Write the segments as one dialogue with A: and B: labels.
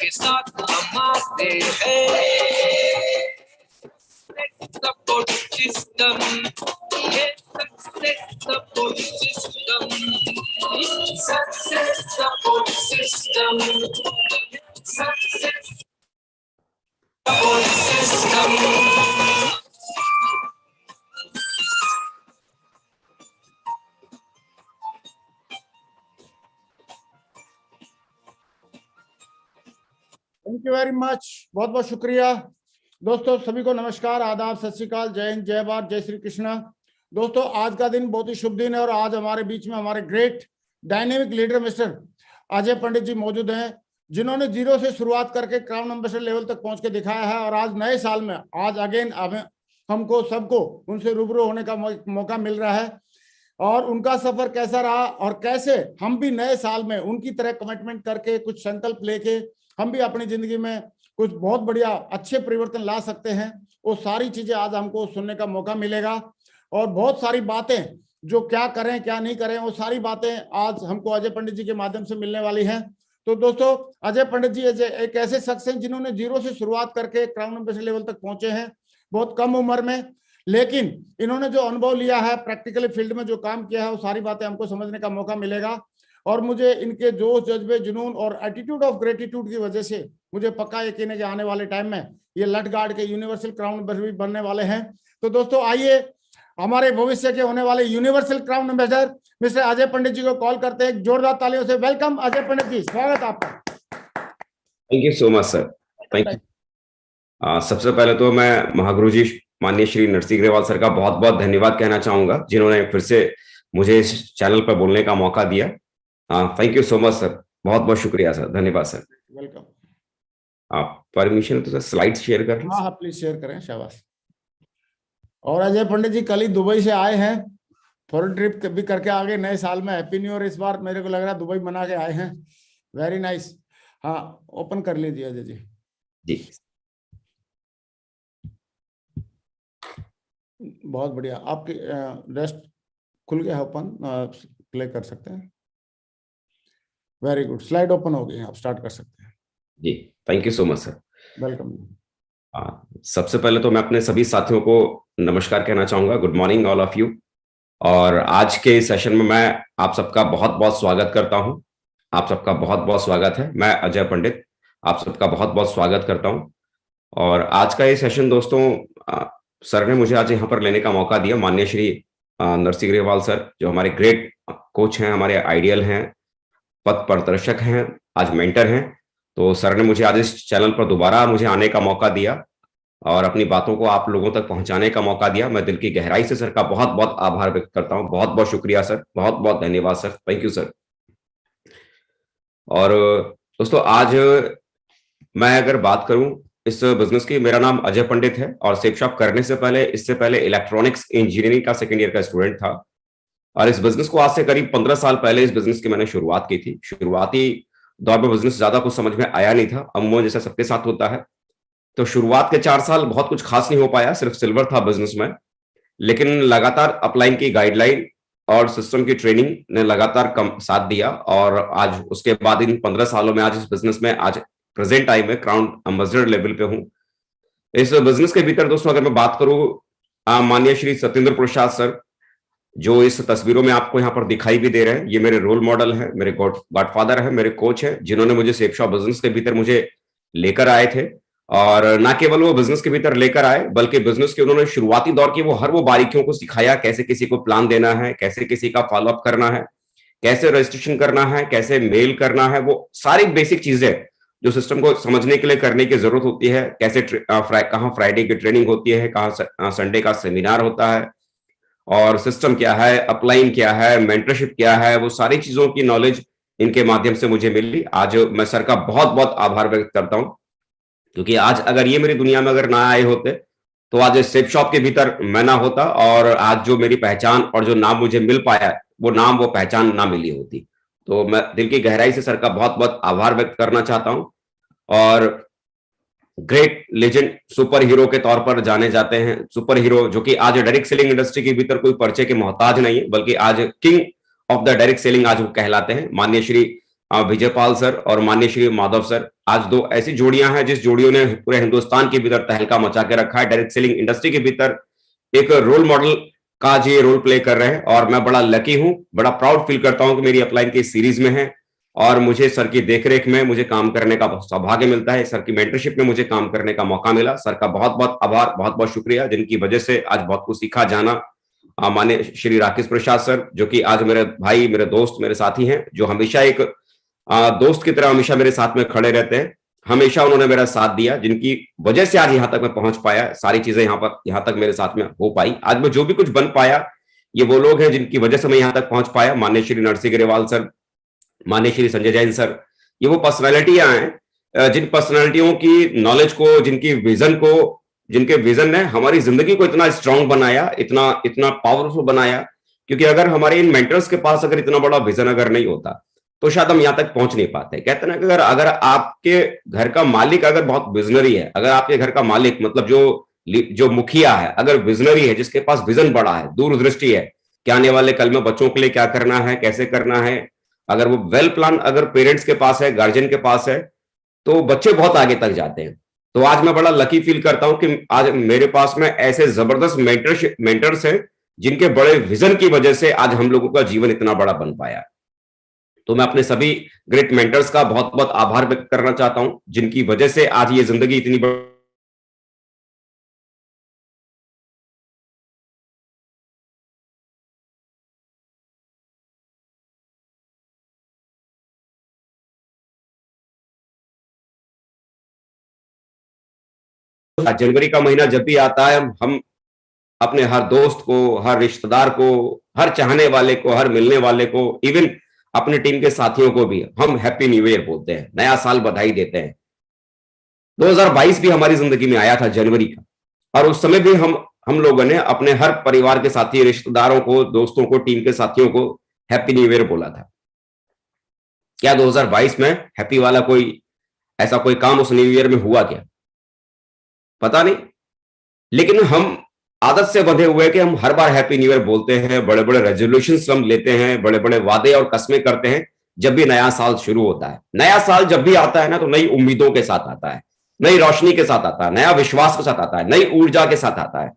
A: के साथ हमारे हैं सपोर्ट सिस्टम, ये success support system, success support system, success support system.
B: Thank you very much, बहुत बहुत शुक्रिया दोस्तों। सभी को नमस्कार, आदाब, सत श्री अकाल, जय हिंद, जय भारत, जय श्री कृष्णा। दोस्तों आज का दिन बहुत ही शुभ दिन है और आज हमारे बीच में हमारे great dynamic leader mister Ajay Pandit ji मौजूद हैं, जिन्होंने जीरो से शुरुआत करके क्राउन एम्बेसडर लेवल तक पहुंच के दिखाया है। और आज नए साल में आज अगेन हमको सबको उनसे रूबरू होने का मौका मिल रहा है और उनका सफर कैसा रहा और कैसे हम भी नए साल में उनकी तरह कमिटमेंट करके कुछ संकल्प लेके हम भी अपनी जिंदगी में कुछ बहुत बढ़िया अच्छे परिवर्तन ला सकते हैं, वो सारी चीजें आज हमको सुनने का मौका मिलेगा। और बहुत सारी बातें जो क्या करें क्या नहीं करें वो सारी बातें आज हमको अजय पंडित जी के माध्यम से मिलने वाली हैं। तो दोस्तों अजय पंडित जी एक ऐसे शख्स हैं जिन्होंने जीरो से शुरुआत करके क्राउन एम्बेसडर लेवल तक पहुंचे हैं बहुत कम उम्र में, लेकिन इन्होंने जो अनुभव लिया है प्रैक्टिकली फील्ड में जो काम किया है वो सारी बातें हमको समझने का मौका मिलेगा। और मुझे इनके जोश जज्बे जुनून और एटीट्यूड ऑफ ग्रेटिट्यूड की वजह से मुझे पक्का यकीन है कि आने वाले टाइम में ये लठगार्ड के यूनिवर्सल क्राउन एम्बेसडर बनने वाले हैं। तो दोस्तों आइए हमारे भविष्य के होने वाले universal crown ambassador mister Ajay Pandit ji को कॉल करते हैं। जोरदार तालियों से वेलकम अजय पंडित जी, स्वागत आपका।
C: Thank you so much sir, thank you. सबसे पहले तो मैं महागुरु जी माननीय श्री नरसिंह ग्रेवाल सर का बहुत बहुत धन्यवाद कहना चाहूंगा, जिन्होंने फिर से मुझे इस चैनल पर बोलने का मौका दिया। Thank you so much sir, बहुत बहुत शुक्रिया सर, धन्यवाद सर।
B: वेलकम।
C: आप परमिशन तो सर स्लाइड शेयर कर लें।
B: हाँ प्लीज शेयर करें, शाबाश। और अजय पंडित जी कल ही दुबई से आए हैं, फॉरेन ट्रिप भी करके आगे नए साल में। हैप्पी न्यू ईयर इस बार मेरे को लग रहा है दुबई मना के आए हैं, वेरी नाइस। हाँ ओपन कर लीजिए अजय जी।
C: जी
B: बहुत बढ़िया, आपकी रेस्ट खुल गया, ओपन प्ले कर सकते हैं। वेरी गुड, स्लाइड ओपन हो गई, आप स्टार्ट कर सकते हैं।
C: जी thank you so much sir,
B: welcome.
C: सबसे पहले तो मैं अपने सभी साथियों को नमस्कार कहना चाहूंगा, good morning all of you. और आज के सेशन में मैं आप सबका बहुत बहुत स्वागत करता हूं। आप सबका बहुत बहुत स्वागत है। मैं अजय पंडित आप सबका बहुत बहुत स्वागत करता हूं। और आज का ये सेशन दोस्तों सर ने मुझे आज यहाँ पर लेने का मौका दिया, माननीय श्री नरसिंह ग्रेवाल सर जो हमारे ग्रेट कोच हैं, हमारे आइडियल हैं, पथ प्रदर्शक हैं, आज मेंटर हैं। तो सर ने मुझे आज इस चैनल पर दोबारा मुझे आने का मौका दिया और अपनी बातों को आप लोगों तक पहुंचाने का मौका दिया। मैं दिल की गहराई से सर का बहुत बहुत आभार व्यक्त करता हूं। बहुत बहुत शुक्रिया सर, बहुत बहुत धन्यवाद सर, थैंक यू सर। और दोस्तों आज मैं अगर बात करूं इस बिजनेस की, मेरा नाम अजय पंडित है और सेप शॉप करने से पहले इससे पहले इलेक्ट्रॉनिक्स इंजीनियरिंग का सेकेंड ईयर का स्टूडेंट था। और इस बिजनेस को आज से करीब 15 साल पहले इस बिजनेस की मैंने शुरुआत की थी। शुरुआती दौर में बिजनेस ज्यादा कुछ समझ में आया नहीं था, अमूमन जैसा सबके साथ होता है। तो शुरुआत के 4 साल बहुत कुछ खास नहीं हो पाया, सिर्फ सिल्वर था बिजनेस में। लेकिन लगातार अपलाइन की गाइडलाइन और सिस्टम की ट्रेनिंग ने लगातार कम साथ दिया और आज उसके बाद इन 15 सालों में आज इस बिजनेस में आज प्रेजेंट टाइम में क्राउन एम्बेसडर लेवल पे हूं। इस बिजनेस के भीतर दोस्तों अगर मैं बात करूं, माननीय श्री सत्येंद्र प्रसाद सर जो इस तस्वीरों में आपको यहाँ पर दिखाई भी दे रहे हैं, ये मेरे रोल मॉडल है, मेरे गॉडफादर है, मेरे कोच है, जिन्होंने मुझे सेप शॉप बिजनेस के भीतर मुझे लेकर आए थे। और ना केवल वो बिजनेस के भीतर लेकर आए बल्कि बिजनेस के उन्होंने शुरुआती दौर की हर वो बारीकियों को सिखाया, कैसे किसी को प्लान देना है, कैसे किसी का फॉलोअप करना है, कैसे रजिस्ट्रेशन करना है, कैसे मेल करना है, वो सारी बेसिक चीजें जो सिस्टम को समझने के लिए करने की जरूरत होती है। कैसे कहाँ फ्राइडे की ट्रेनिंग होती है, कहाँ संडे का सेमिनार होता है, और सिस्टम क्या है, अपलाइन क्या है, मेंटरशिप क्या है, वो सारी चीजों की नॉलेज इनके माध्यम से मुझे मिली। आज मैं सर का बहुत बहुत आभार व्यक्त करता हूं, क्योंकि आज अगर ये मेरी दुनिया में अगर ना आए होते तो आज सेप शॉप के भीतर मैं ना होता और आज जो मेरी पहचान और जो नाम मुझे मिल पाया वो नाम वो पहचान ना मिली होती। तो मैं दिल की गहराई से सर का बहुत बहुत आभार व्यक्त करना चाहता हूं। और ग्रेट लेजेंड सुपर हीरो के तौर पर जाने जाते हैं, सुपर हीरो जो कि आज डायरेक्ट सेलिंग इंडस्ट्री के भीतर कोई परिचय के मोहताज नहीं है, बल्कि आज king of the direct selling आज वो कहलाते हैं। माननीय श्री विजयपाल सर और माननीय श्री माधव सर आज दो ऐसी जोड़ियां हैं जिस जोड़ियों ने पूरे हिंदुस्तान के भीतर तहलका मचा के रखा है। डायरेक्ट सेलिंग इंडस्ट्री के भीतर एक रोल मॉडल का ये रोल प्ले कर रहे हैं और मैं बड़ा लकी हूं, बड़ा प्राउड फील करता हूं कि मेरी अपलाइन की सीरीज में है और मुझे सर की देखरेख में मुझे काम करने का सौभाग्य मिलता है। सर की मेंटरशिप में मुझे काम करने का मौका मिला। सर का बहुत बहुत आभार, बहुत बहुत शुक्रिया, जिनकी वजह से आज बहुत कुछ सीखा जाना। माननीय श्री राकेश प्रसाद सर, जो कि आज मेरे भाई, मेरे दोस्त, मेरे साथी हैं, जो हमेशा एक दोस्त की तरह हमेशा मेरे साथ में खड़े रहते हैं। हमेशा उन्होंने मेरा साथ दिया, जिनकी वजह से आज यहाँ तक मैं पहुंच पाया, सारी चीजें यहाँ तक मेरे साथ में हो पाई। आज मैं जो भी कुछ बन पाया, ये वो लोग हैं जिनकी वजह से मैं यहाँ तक पहुंच पाया। माननीय श्री नरसिंह ग्रेवाल सर, माननीय श्री संजय जैन सर, ये वो पर्सनैलिटियां हैं जिन पर्सनैलिटियों की नॉलेज को, जिनकी विजन को, जिनके विजन ने हमारी जिंदगी को इतना स्ट्रांग बनाया, इतना इतना पावरफुल बनाया। क्योंकि अगर हमारे इन मेंटर्स के पास अगर इतना बड़ा विजन अगर नहीं होता तो शायद हम यहाँ तक पहुंच नहीं पाते। कहते हैं ना कि अगर आपके घर का मालिक अगर बहुत विजनरी है, अगर आपके घर का मालिक मतलब जो मुखिया है अगर विजनरी है, जिसके पास विजन बड़ा है, दूरदृष्टि है कि आने वाले कल में बच्चों के लिए क्या करना है, कैसे करना है, अगर वो वेल प्लान अगर पेरेंट्स के पास है, गार्जियन के पास है, तो बच्चे बहुत आगे तक जाते हैं। तो आज मैं बड़ा लकी फील करता हूं कि आज मेरे पास में ऐसे जबरदस्त मेंटर्स हैं जिनके बड़े विजन की वजह से आज हम लोगों का जीवन इतना बड़ा बन पाया। तो मैं अपने सभी ग्रेट मेंटर्स का बहुत बहुत आभार व्यक्त करना चाहता हूं, जिनकी वजह से आज ये जिंदगी इतनी जनवरी का महीना जब भी आता है, हम अपने हर दोस्त को, हर रिश्तेदार को, हर चाहने वाले को, हर मिलने वाले को, इवन अपने टीम के साथियों को भी हम हैप्पी न्यू ईयर बोलते हैं, नया साल बधाई देते हैं। 2022 भी हमारी जिंदगी में आया था जनवरी का, और उस समय भी हम लोगों ने अपने हर परिवार के साथी, रिश्तेदारों को, दोस्तों को, टीम के साथियों को हैप्पी न्यू ईयर बोला था। क्या 2022 में हैप्पी वाला ऐसा कोई काम उस न्यू ईयर में हुआ क्या? पता नहीं। लेकिन हम आदत से बंधे हुए कि हम हर बार हैप्पी न्यू ईयर बोलते हैं, बड़े बड़े रेजोल्यूशंस हम लेते हैं, बड़े बड़े वादे और कस्में करते हैं जब भी नया साल शुरू होता है। नया साल जब भी आता है ना, तो नई उम्मीदों के साथ आता है, नई रोशनी के साथ आता है, नया विश्वास के साथ आता है, नई ऊर्जा के साथ आता है।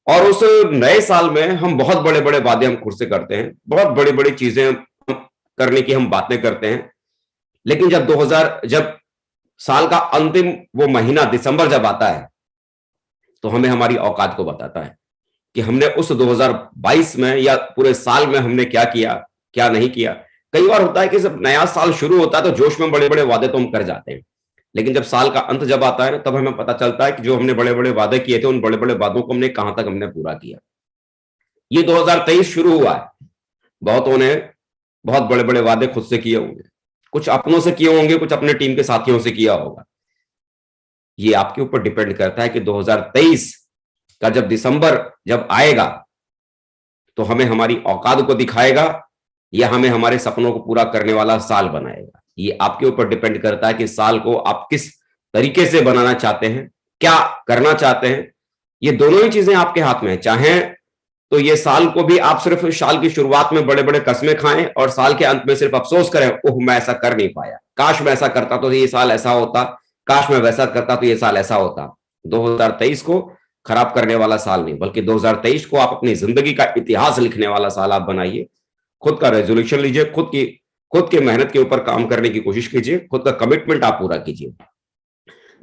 C: और उस नए साल में हम बहुत बड़े बड़े वादे हम खुद से करते हैं, बहुत बड़ी बड़ी चीजें करने की हम बातें करते हैं। लेकिन जब साल का अंतिम वो महीना दिसंबर जब आता है, तो हमें हमारी औकात को बताता है कि हमने उस 2022 में या पूरे साल में हमने क्या किया, क्या नहीं किया। कई बार होता है कि जब नया साल शुरू होता है तो जोश में बड़े बड़े वादे तो हम कर जाते हैं, लेकिन जब साल का अंत जब आता है ना, तब हमें पता चलता है कि जो हमने बड़े बड़े वादे किए थे, उन बड़े बड़े वादों को हमने कहां तक हमने पूरा किया। ये 2023 शुरू हुआ है, बहुतों ने बहुत बड़े बड़े वादे खुद से किए होंगे, कुछ अपनों से किए होंगे, कुछ अपने टीम के साथियों से किया होगा। ये आपके ऊपर डिपेंड करता है कि 2023 का जब दिसंबर जब आएगा तो हमें हमारी औकात को दिखाएगा या हमें हमारे सपनों को पूरा करने वाला साल बनाएगा। ये आपके ऊपर डिपेंड करता है कि साल को आप किस तरीके से बनाना चाहते हैं, क्या करना चाहते हैं। ये दोनों ही चीजें आपके हाथ में है। चाहें तो ये साल को भी आप सिर्फ साल की शुरुआत में बड़े बड़े कस्में खाएं और साल के अंत में सिर्फ अफसोस करें, ओह मैं ऐसा कर नहीं पाया, काश मैं ऐसा करता तो ये साल ऐसा होता, काश मैं वैसा करता तो ये साल ऐसा होता। 2023 को खराब करने वाला साल नहीं, बल्कि 2023 को आप अपनी जिंदगी का इतिहास लिखने वाला साल आप बनाइए। खुद का रेजोल्यूशन लीजिए, खुद की मेहनत के ऊपर काम करने की कोशिश कीजिए, खुद का कमिटमेंट आप पूरा कीजिए।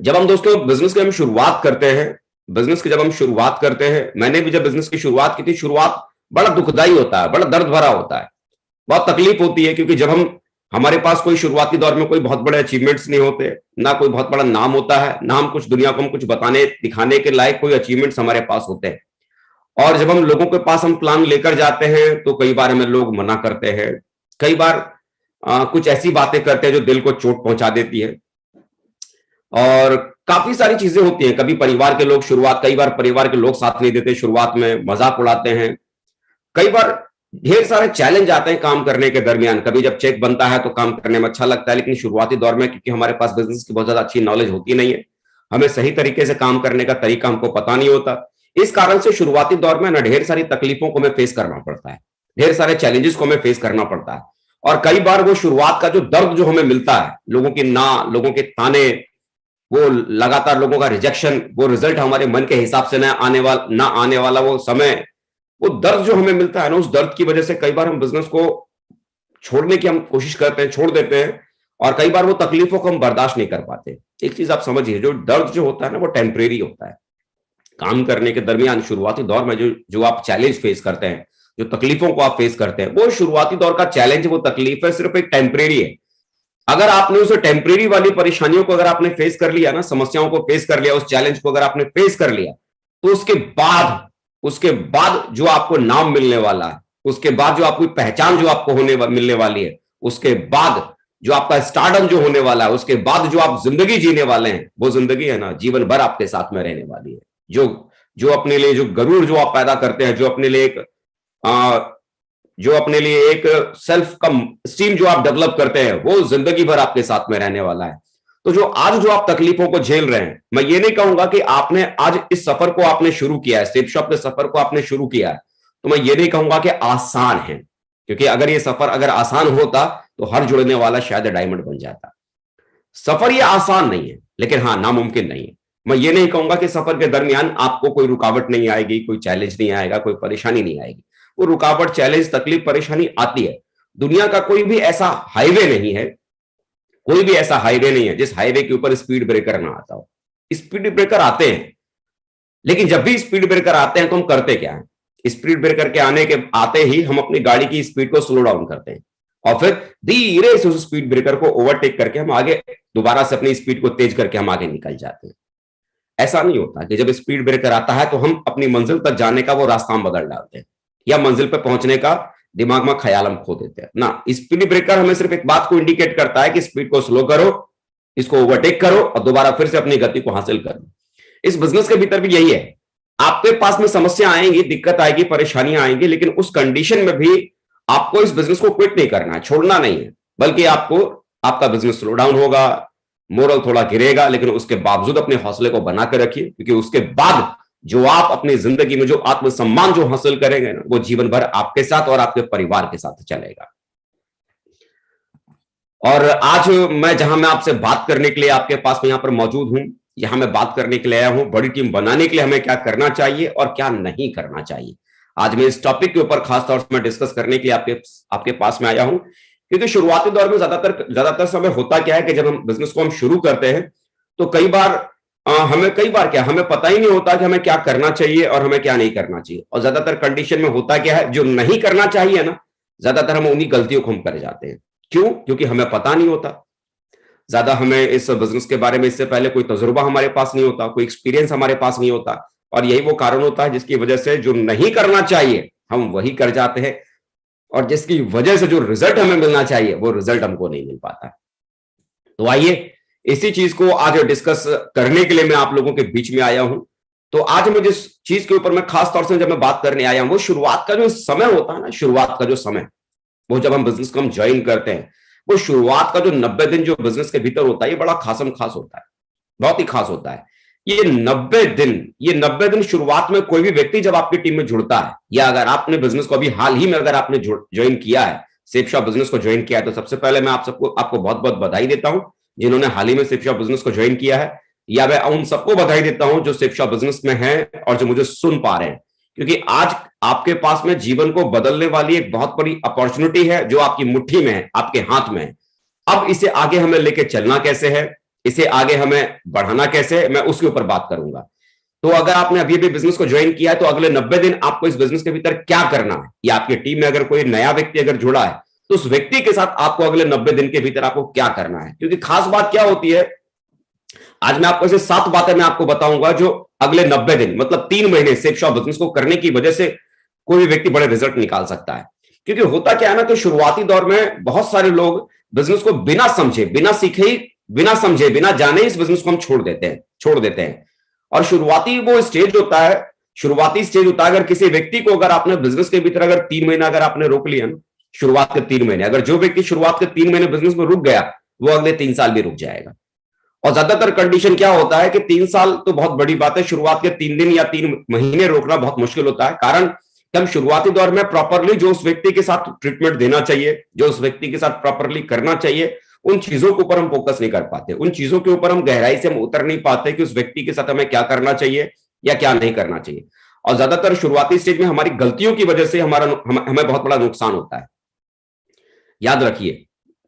C: जब हम दोस्तों बिजनेस की हम शुरुआत करते हैं, मैंने भी जब बिजनेस की शुरुआत की थी, शुरुआत बड़ा दुखदाई होता है, बड़ा दर्द भरा होता है, बहुत तकलीफ होती है। क्योंकि जब हमारे पास कोई शुरुआती दौर में कोई बहुत बड़े अचीवमेंट्स नहीं होते, ना कोई बहुत बड़ा नाम होता है, ना हम कुछ दुनिया को हम कुछ बताने दिखाने के लायक कोई अचीवमेंट्स हमारे पास होते हैं। और जब हम लोगों के पास हम प्लान लेकर जाते हैं तो कई बार हमें लोग मना करते हैं, कई बार कुछ ऐसी बातें करते हैं जो दिल को चोट पहुंचा देती है। और काफी सारी चीजें होती हैं। कई बार परिवार के लोग साथ नहीं देते, शुरुआत में मजाक उड़ाते हैं। कई बार ढेर सारे चैलेंज आते हैं काम करने के दरमियान। कभी जब चेक बनता है तो काम करने में अच्छा लगता है, लेकिन शुरुआती दौर में क्योंकि हमारे पास बिजनेस की बहुत ज्यादा अच्छी नॉलेज होती नहीं है, हमें सही तरीके से काम करने का तरीका हमको पता नहीं होता। इस कारण से शुरुआती दौर में ना ढेर सारी तकलीफों को हमें फेस करना पड़ता है, ढेर सारे चैलेंजेस को हमें फेस करना पड़ता है। और कई बार वो शुरुआत का जो दर्द जो हमें मिलता है, लोगों के ताने, वो लगातार लोगों का रिजेक्शन, वो रिजल्ट हमारे मन के हिसाब से ना आने वाला वो समय, वो दर्द जो हमें मिलता है ना, उस दर्द की वजह से कई बार हम बिजनेस को छोड़ने की हम कोशिश करते हैं, छोड़ देते हैं, और कई बार वो तकलीफों को हम बर्दाश्त नहीं कर पाते। एक चीज आप समझिए, जो दर्द जो होता है ना, वो टेम्परेरी होता है। काम करने के दरमियान शुरुआती दौर में जो आप चैलेंज फेस करते हैं, जो तकलीफों को आप फेस करते हैं, वो शुरुआती दौर का चैलेंज, वो तकलीफ है, सिर्फ एक टेम्परेरी है। अगर आपने उस टेम्परेरी वाली परेशानियों को अगर आपने फेस कर लिया ना, समस्याओं को फेस कर लिया, उस चैलेंज को अगर आपने फेस कर लिया, तो उसके बाद जो आपको नाम मिलने वाला है, उसके बाद जो आपकी पहचान जो आपको मिलने वाली है, उसके बाद जो आपका स्टारडम जो होने वाला है, उसके बाद जो आप जिंदगी जीने वाले हैं, वो जिंदगी है ना, जीवन भर आपके साथ में रहने वाली है। जो अपने लिए जो गरूर जो आप पैदा करते हैं, जो अपने लिए एक सेल्फ कम स्टीम जो आप डेवलप करते हैं, वो जिंदगी भर आपके साथ में रहने वाला है। तो जो आप तकलीफों को झेल रहे हैं, मैं ये नहीं कहूंगा कि आपने आज इस सफर को आपने शुरू किया है, सेप शॉप के सफर को आपने शुरू किया है, तो मैं ये नहीं कहूंगा कि आसान है, क्योंकि अगर ये सफर अगर आसान होता तो हर जुड़ने वाला शायद डायमंड बन जाता। सफर ये आसान नहीं है, लेकिन हाँ, नामुमकिन नहीं है। मैं ये नहीं कहूंगा कि सफर के दरमियान आपको कोई रुकावट नहीं आएगी, कोई चैलेंज नहीं आएगा, कोई परेशानी नहीं आएगी। वो रुकावट, चैलेंज, तकलीफ, परेशानी आती है। दुनिया का कोई भी ऐसा हाईवे नहीं है जिस हाईवे के ऊपर स्पीड ब्रेकर ना आता हो। स्पीड ब्रेकर आते हैं, लेकिन जब भी स्पीड ब्रेकर आते हैं तो हम करते क्या है? स्पीड ब्रेकर के आते ही हम अपनी गाड़ी की स्पीड को स्लो डाउन करते हैं, और फिर धीरे से उस स्पीड ब्रेकर को ओवरटेक करके हम आगे दोबारा से अपनी स्पीड को तेज करके हम आगे निकल जाते हैं। ऐसा नहीं होता कि जब स्पीड ब्रेकर आता है तो हम अपनी मंजिल तक जाने का वो रास्ता हम बदल डालते हैं, या मंजिल पर पहुंचने का दिमाग में ख्याल हम खो देते हैं ना। स्पीड ब्रेकर हमें सिर्फ एक बात को इंडिकेट करता है कि स्पीड को स्लो करो, इसको ओवरटेक करो और दोबारा फिर से अपनी गति को हासिल करो। इस बिजनेस के भीतर भी यही है। आपके पास में समस्या आएंगी, दिक्कत आएगी, परेशानियां आएंगी, लेकिन उस कंडीशन में भी आपको इस बिजनेस को क्विट नहीं करना है, छोड़ना नहीं है, बल्कि आपका बिजनेस स्लो डाउन होगा, मोरल थोड़ा गिरेगा, लेकिन उसके बावजूद अपने हौसले को बनाकर रखिए, क्योंकि उसके बाद जो आप अपनी जिंदगी में जो आत्मसम्मान जो हासिल करेंगे ना, वो जीवन भर आपके साथ और आपके परिवार के साथ चलेगा। और आज मैं आपसे बात करने के लिए आपके पास में यहां पर मौजूद हूं, यहां मैं बात करने के लिए आया हूं, बड़ी टीम बनाने के लिए हमें क्या करना चाहिए और क्या नहीं करना चाहिए। आज मैं इस टॉपिक के ऊपर खासतौर से मैं डिस्कस करने के लिए आपके पास में आया हूं, क्योंकि शुरुआती दौर में ज्यादातर समय होता क्या है कि जब हम बिजनेस को हम शुरू करते हैं तो कई बार हमें पता ही नहीं होता कि हमें क्या करना चाहिए और हमें क्या नहीं करना चाहिए। और ज्यादातर कंडीशन में होता क्या है, जो नहीं करना चाहिए ना, ज्यादातर हम उन्हीं गलतियों को हम कर जाते हैं। क्यों? क्योंकि हमें पता नहीं होता, ज्यादा हमें इस बिजनेस के बारे में इससे पहले कोई तजुर्बा हमारे पास नहीं होता, कोई एक्सपीरियंस हमारे पास नहीं होता, और यही वो कारण होता है जिसकी वजह से जो नहीं करना चाहिए हम वही कर जाते हैं, और जिसकी वजह से जो रिजल्ट हमें मिलना चाहिए वो रिजल्ट हमको नहीं मिल पाता। तो आइए इसी चीज को आज डिस्कस करने के लिए मैं आप लोगों के बीच में आया हूं। तो आज मैं जिस चीज के ऊपर मैं खास तौर से जब मैं बात करने आया हूं, वो शुरुआत का जो समय होता है ना, शुरुआत का जो समय, वो जब हम बिजनेस को हम ज्वाइन करते हैं, वो शुरुआत का जो 90 दिन जो बिजनेस के भीतर होता है, ये बड़ा खास होता है, बहुत ही खास होता है। ये 90 दिन शुरुआत में कोई भी व्यक्ति जब आपकी टीम में जुड़ता है, या अगर आपने बिजनेस को अभी हाल ही में अगर आपने ज्वाइन किया है, सेप शॉप बिजनेस को ज्वाइन किया है, तो सबसे पहले मैं आपको बहुत बहुत बधाई देता हूं जिन्होंने हाल ही में सेप शॉप बिजनेस को ज्वाइन किया है, या मैं उन सबको बधाई देता हूं जो सेप शॉप बिजनेस में हैं और जो मुझे सुन पा रहे हैं, क्योंकि आज आपके पास में जीवन को बदलने वाली एक बहुत बड़ी अपॉर्चुनिटी है जो आपकी मुट्ठी में है, आपके हाथ में है। अब इसे आगे हमें लेके चलना कैसे है, इसे आगे हमें बढ़ाना कैसे है, मैं उसके ऊपर बात करूंगा। तो अगर आपने अभी भी बिजनेस को ज्वाइन किया है तो अगले 90 दिन आपको इस बिजनेस के भीतर क्या करना है, या आपकी टीम में अगर कोई नया व्यक्ति अगर जुड़ा है तो उस व्यक्ति के साथ आपको अगले 90 दिन के भीतर आपको क्या करना है। क्योंकि खास बात क्या होती है, आज मैं आपको ऐसे 7 बातें मैं आपको बताऊंगा जो अगले 90 दिन मतलब 3 महीने सेप शॉप बिजनेस को करने की वजह से कोई भी व्यक्ति बड़े रिजल्ट निकाल सकता है। क्योंकि होता क्या है ना, तो शुरुआती दौर में बहुत सारे लोग बिजनेस को बिना समझे, बिना सीखे, बिना समझे, बिना जाने इस बिजनेस को हम छोड़ देते हैं। और शुरुआती स्टेज होता है, अगर किसी व्यक्ति को अगर आपने बिजनेस के भीतर अगर 3 महीना अगर आपने रोक लिया ना, शुरुआत के 3 महीने, अगर जो व्यक्ति शुरुआत के 3 महीने बिजनेस में रुक गया वो अगले 3 साल भी रुक जाएगा। और ज्यादातर कंडीशन क्या होता है कि 3 साल तो बहुत बड़ी बात है, शुरुआत के 3 दिन या 3 महीने रोकना बहुत मुश्किल होता है। कारण कि हम शुरुआती दौर में प्रॉपरली जो उस व्यक्ति के साथ ट्रीटमेंट देना चाहिए, जो उस व्यक्ति के साथ प्रॉपरली करना चाहिए, उन चीजों के ऊपर हम फोकस नहीं कर पाते, उन चीजों के ऊपर हम गहराई से हम उतर नहीं पाते कि उस व्यक्ति के साथ हमें क्या करना चाहिए या क्या नहीं करना चाहिए। और ज्यादातर शुरुआती स्टेज में हमारी गलतियों की वजह से हमें बहुत बड़ा नुकसान होता है। याद रखिए,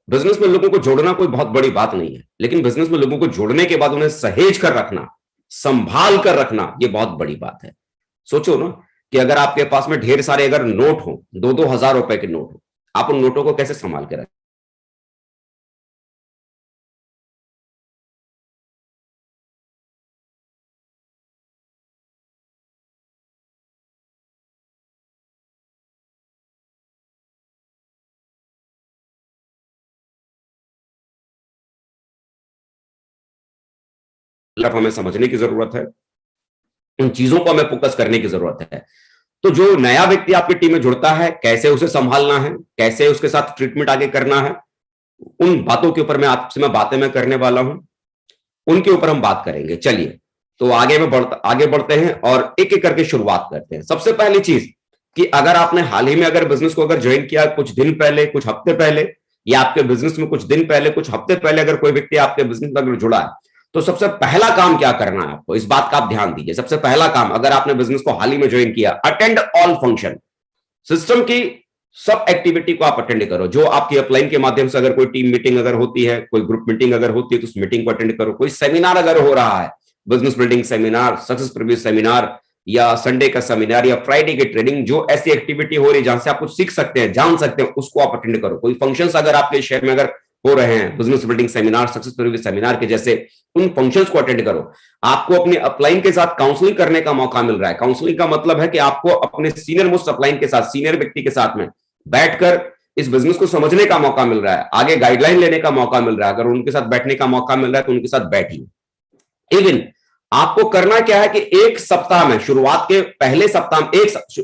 C: बिजनेस में लोगों को जोड़ना कोई बहुत बड़ी बात नहीं है, लेकिन बिजनेस में लोगों को जोड़ने के बाद उन्हें सहेज कर रखना, संभाल कर रखना, यह बहुत बड़ी बात है। सोचो ना कि अगर आपके पास में ढेर सारे अगर नोट हो, 2-2 हजार रुपए के नोट हो, आप उन नोटों को कैसे संभाल के रखें? हमें समझने की जरूरत है, उन चीजों को हमें फोकस करने की जरूरत है। तो जो नया व्यक्ति आपकी टीम में जुड़ता है, कैसे उसे संभालना है, कैसे उसके साथ ट्रीटमेंट आगे करना है, उन बातों के ऊपर मैं बातें मैं करने वाला हूं, उनके ऊपर हम बात करेंगे। चलिए तो आगे बढ़ते हैं और एक एक करके शुरुआत करते हैं। सबसे पहली चीज कि अगर आपने हाल ही में अगर बिजनेस को अगर ज्वाइन किया, कुछ दिन पहले, कुछ हफ्ते पहले, या आपके बिजनेस में कुछ दिन पहले, कुछ हफ्ते पहले अगर कोई व्यक्ति आपके बिजनेस में अगर जुड़ा है, तो सबसे पहला काम क्या करना है आपको, इस बात का आप ध्यान दीजिए। सबसे पहला काम, अगर आपने बिजनेस को हाल ही में ज्वाइन किया, अटेंड ऑल फंक्शन। सिस्टम की सब एक्टिविटी को आप अटेंड करो। जो आपकी अपलाइन के माध्यम से अगर कोई टीम मीटिंग अगर होती है, कोई ग्रुप मीटिंग अगर होती है, तो उस मीटिंग को अटेंड करो। कोई सेमिनार अगर हो रहा है, business building seminar, success preview seminar, या संडे का सेमिनार, या फ्राइडे की ट्रेनिंग, जो ऐसी एक्टिविटी हो रही है जहां से आप कुछ सीख सकते हैं, जान सकते हैं, उसको आप अटेंड करो। कोई फंक्शंस अगर आपके शहर में अगर हो रहे हैं, business building seminar, success preview seminar के जैसे, उन फंक्शंस को अटेंड करो। आपको अपने अपलाइन के साथ काउंसलिंग करने का मौका मिल रहा है। काउंसलिंग का मतलब है कि आपको अपने सीनियर मोस्ट अपलाइन के साथ, सीनियर व्यक्ति के साथ में बैठकर इस बिजनेस को समझने का मौका मिल रहा है, आगे गाइडलाइन लेने का मौका मिल रहा है। अगर उनके साथ बैठने का मौका मिल रहा है तो उनके साथ बैठिए। इवन आपको करना क्या है कि एक सप्ताह में, शुरुआत के पहले सप्ताह में,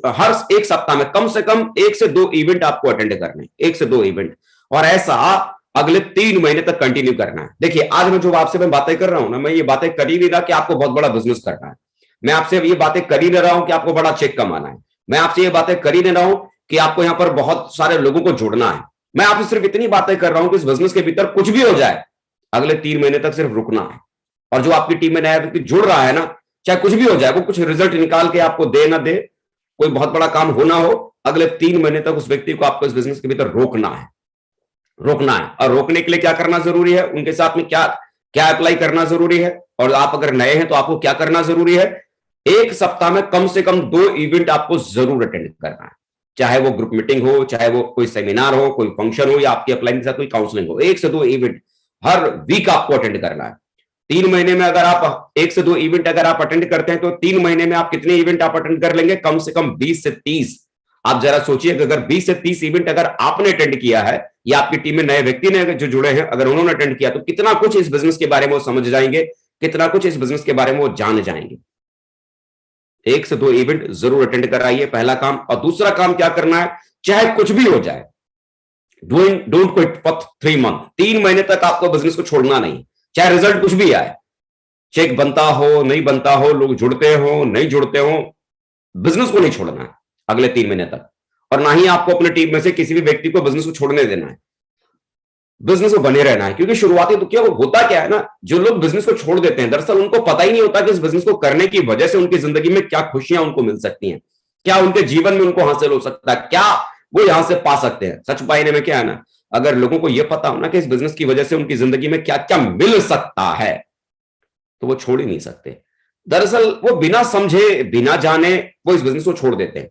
C: हर एक सप्ताह में कम से कम 1 से 2 इवेंट आपको अटेंड करने, 1 से 2 इवेंट, और ऐसा अगले 3 महीने तक कंटिन्यू करना है। देखिए, आज मैं जो आपसे मैं बातें कर रहा हूं ना, मैं ये बातें कर ही नहीं रहा कि आपको बहुत बड़ा बिजनेस करना है। मैं आपसे ये बातें कर ही नहीं रहा हूं कि आपको बड़ा चेक कमाना है। मैं आपसे ये बातें कर ही नहीं रहा हूं कि आपको यहां पर बहुत सारे लोगों को जोड़ना है। मैं आपसे सिर्फ इतनी बातें कर रहा हूं कि इस बिजनेस के भीतर कुछ भी हो जाए, अगले 3 महीने तक सिर्फ रुकना है। और जो आपकी टीम में नया व्यक्ति जुड़ रहा है ना, चाहे कुछ भी हो जाए, वो कुछ रिजल्ट निकाल के आपको दे ना दे, कोई बहुत बड़ा काम हो ना हो, अगले 3 महीने तक उस व्यक्ति को आपको इस बिजनेस के भीतर रोकना है। और रोकने के लिए क्या करना जरूरी है, उनके साथ में क्या क्या अप्लाई करना जरूरी है, और आप अगर नए हैं तो आपको क्या करना जरूरी है। एक सप्ताह में कम से कम 2 इवेंट आपको जरूर अटेंड करना है, चाहे वो ग्रुप मीटिंग हो, चाहे वो कोई सेमिनार हो, कोई फंक्शन हो, या आपकी अपलाइन के साथ कोई काउंसलिंग हो। 1 से 2 इवेंट हर वीक आपको अटेंड करना है। 3 महीने में अगर आप 1 से 2 इवेंट अगर आप अटेंड करते हैं, तो 3 महीने में आप कितने इवेंट आप अटेंड कर लेंगे? कम से कम 20 से 30। आप जरा सोचिए कि अगर 20 से 30 इवेंट अगर आपने अटेंड किया है, या आपकी टीम में नए व्यक्ति ने जो जुड़े हैं, अगर उन्होंने अटेंड किया, तो कितना कुछ इस बिजनेस के बारे में वो समझ जाएंगे, कितना कुछ इस बिजनेस के बारे में वो जान जाएंगे। 1 से 2 इवेंट जरूर अटेंड कराइए, पहला काम। और दूसरा काम क्या करना है, चाहे कुछ भी हो जाए, डोंट क्विट फॉर 3 मंथ। 3 महीने तक आपको बिजनेस को छोड़ना नहीं, चाहे रिजल्ट कुछ भी आए, चेक बनता हो नहीं बनता हो, लोग जुड़ते हो नहीं जुड़ते हो, बिजनेस को नहीं छोड़ना है अगले 3 महीने तक। और ना ही आपको अपने टीम में से किसी भी व्यक्ति को बिजनेस को छोड़ने देना है, बिजनेस में बने रहना है। क्योंकि शुरुआती तो क्या होता क्या है ना, जो लोग बिजनेस को छोड़ देते हैं, दरअसल उनको पता ही नहीं होता कि इस बिजनेस को करने की वजह से उनकी जिंदगी में क्या खुशियां उनको मिल सकती हैं, क्या उनके जीवन में उनको हासिल हो सकता है, क्या वो यहां से पा सकते हैं। सच पाने में क्या है ना, अगर लोगों को यह पता हो ना कि इस बिजनेस की वजह से उनकी जिंदगी में क्या क्या मिल सकता है, तो वो छोड़ ही नहीं सकते। दरअसल वो बिना समझे बिना जाने वो इस बिजनेस को छोड़ देते हैं।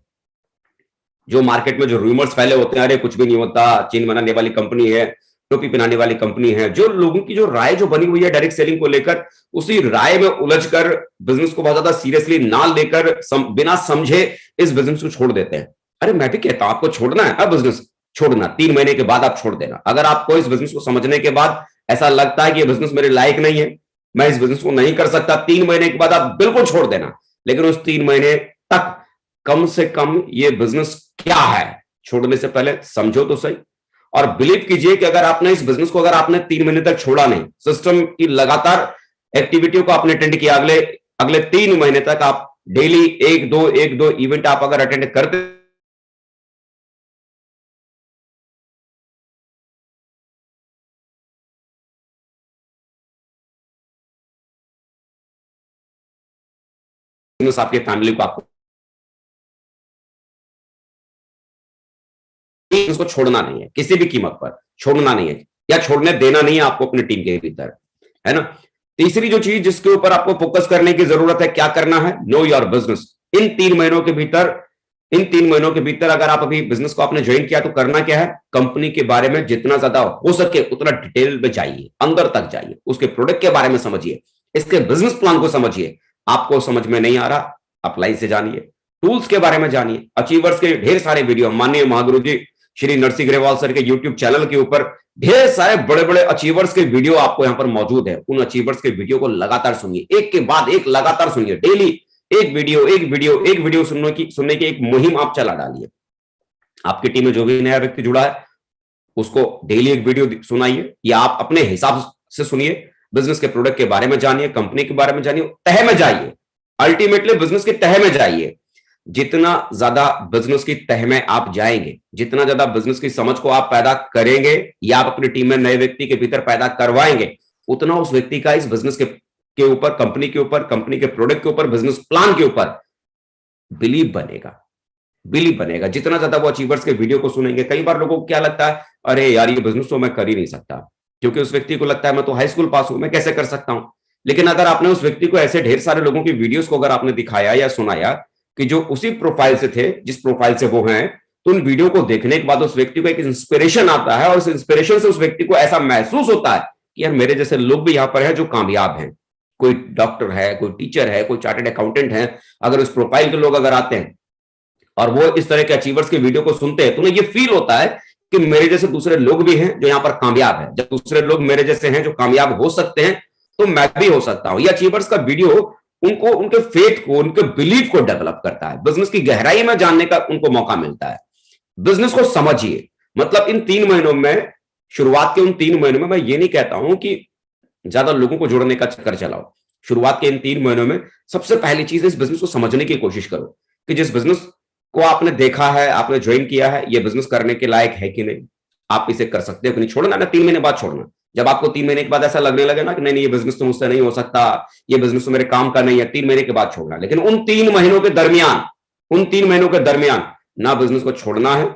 C: जो मार्केट में जो रूमर्स फैले होते हैं, अरे कुछ भी नहीं होता, चीन बनाने वाली कंपनी है, टोपी पहनाने वाली कंपनी है, जो लोगों की जो राय जो बनी हुई है डायरेक्ट सेलिंग को लेकर, उसी राय में उलझकर बिजनेस को बहुत ज्यादा सीरियसली ना लेकर बिना समझे इस बिजनेस को छोड़ देते हैं। अरे मैं भी कहता हूं, आपको छोड़ना है, अब बिजनेस छोड़ना, 3 महीने के बाद आप छोड़ देना। अगर आपको इस बिजनेस को समझने के बाद ऐसा लगता है कि ये बिजनेस मेरे लायक नहीं है, मैं इस बिजनेस को नहीं कर सकता, 3 महीने के बाद आप बिल्कुल छोड़ देना। लेकिन उस 3 महीने तक कम से कम ये बिजनेस क्या है, छोड़ने से पहले समझो तो सही। और बिलीव कीजिए कि अगर आपने इस बिजनेस को अगर आपने 3 महीने तक छोड़ा नहीं, सिस्टम की लगातार एक्टिविटियों को आपने अटेंड किया, अगले 3 महीने तक आप डेली 1-2 इवेंट आप अगर अटेंड करते बिजनेस आपके फैमिली को आपको इसको छोड़ना नहीं है, किसी भी कीमत पर छोड़ना नहीं है या छोड़ने देना नहीं है आपको अपनी टीम के भीतर, है ना। तीसरी जो चीज जिसके ऊपर आपको फोकस करने की जरूरत है, क्या करना है, नो योर बिजनेस। इन 3 महीनों के भीतर अगर आप अभी बिजनेस को आपने ज्वाइन किया तो करना क्या है, कंपनी के बारे में जितना ज्यादा हो सके उतना डिटेल में जाइए, अंदर तक जाइए, उसके प्रोडक्ट के बारे में समझिए, इसके बिजनेस प्लान को समझिए। आपको समझ में नहीं आ रहा, अप्लाई से जानिए, टूल्स के बारे में जानिए, अचीवर्स के ढेर सारे वीडियो, माननीय महागुरु जी श्री नरसिंह ग्रेवाल सर के यूट्यूब चैनल के ऊपर ढेर सारे बड़े बड़े अचीवर्स के वीडियो आपको यहां पर मौजूद है। उन अचीवर्स के वीडियो को लगातार सुनिए, एक के बाद एक लगातार सुनिए, डेली एक वीडियो सुनने की एक मुहिम आप चला डालिए। आपकी टीम में जो भी नया व्यक्ति जुड़ा है उसको डेली एक वीडियो सुनाइए, या आप अपने हिसाब से सुनिए, बिजनेस के प्रोडक्ट के बारे में जानिए, कंपनी के बारे में जानिए, तह में जाइए, अल्टीमेटली बिजनेस के तह में जाइए। जितना ज्यादा बिजनेस की तह में आप जाएंगे, जितना ज्यादा बिजनेस की समझ को आप पैदा करेंगे या आप अपनी टीम में नए व्यक्ति के भीतर पैदा करवाएंगे, उतना उस व्यक्ति का इस बिजनेस के ऊपर, कंपनी के ऊपर, कंपनी के प्रोडक्ट के ऊपर, बिजनेस प्लान के ऊपर बिलीव बनेगा। जितना ज्यादा वो अचीवर्स के वीडियो को सुनेंगे। कई बार लोगों को क्या लगता है, अरे यार ये बिजनेस तो मैं कर ही नहीं सकता, क्योंकि उस व्यक्ति को लगता है मैं तो हाई स्कूल पास हूं, मैं कैसे कर सकता हूं। लेकिन अगर आपने उस व्यक्ति को ऐसे ढेर सारे लोगों की वीडियोस को अगर आपने दिखाया या सुनाया कि जो उसी प्रोफाइल से थे, जिस प्रोफाइल से वो हैं, तो उन वीडियो को देखने के बाद उस व्यक्ति को एक इंस्पिरेशन आता है, और उस इंस्पिरेशन से उस व्यक्ति को ऐसा महसूस होता है कि यार मेरे जैसे लोग भी यहां पर हैं जो कामयाब हैं। कोई डॉक्टर है, कोई टीचर है, कोई चार्टर्ड अकाउंटेंट है, अगर उस प्रोफाइल के लोग अगर आते हैं और वो इस तरह के अचीवर्स के वीडियो को सुनते हैं, तो उन्हें ये फील होता है कि मेरे जैसे दूसरे लोग भी हैं जो यहाँ पर कामयाब हैं। जब दूसरे लोग मेरे जैसे हैं जो कामयाब हो सकते हैं, तो मैं भी हो सकता हूं। ये अचीवर्स का वीडियो उनको, उनके फेथ को, उनके बिलीफ को डेवलप करता है, बिजनेस की गहराई में जानने का उनको मौका मिलता है। बिजनेस को समझिए। मतलब इन 3 महीनों में, शुरुआत के उन 3 महीनों में मैं ये नहीं कहता हूं कि ज्यादा लोगों को जोड़ने का चक्कर चलाओ। शुरुआत के इन 3 महीनों में सबसे पहली चीज इस बिजनेस को समझने की कोशिश करो कि जिस बिजनेस को आपने देखा है, आपने ज्वाइन किया है, ये बिजनेस करने के लायक है कि नहीं, आप इसे कर सकते हो कि नहीं। छोड़ना ना 3 महीने बाद छोड़ना। जब आपको 3 महीने के बाद ऐसा लगने लगे ना कि नहीं ये बिजनेस तो मुझसे नहीं हो सकता, ये बिजनेस तो मेरे काम का नहीं है, 3 महीने के बाद छोड़ना। लेकिन उन 3 महीनों के दरमियान ना बिजनेस को छोड़ना है,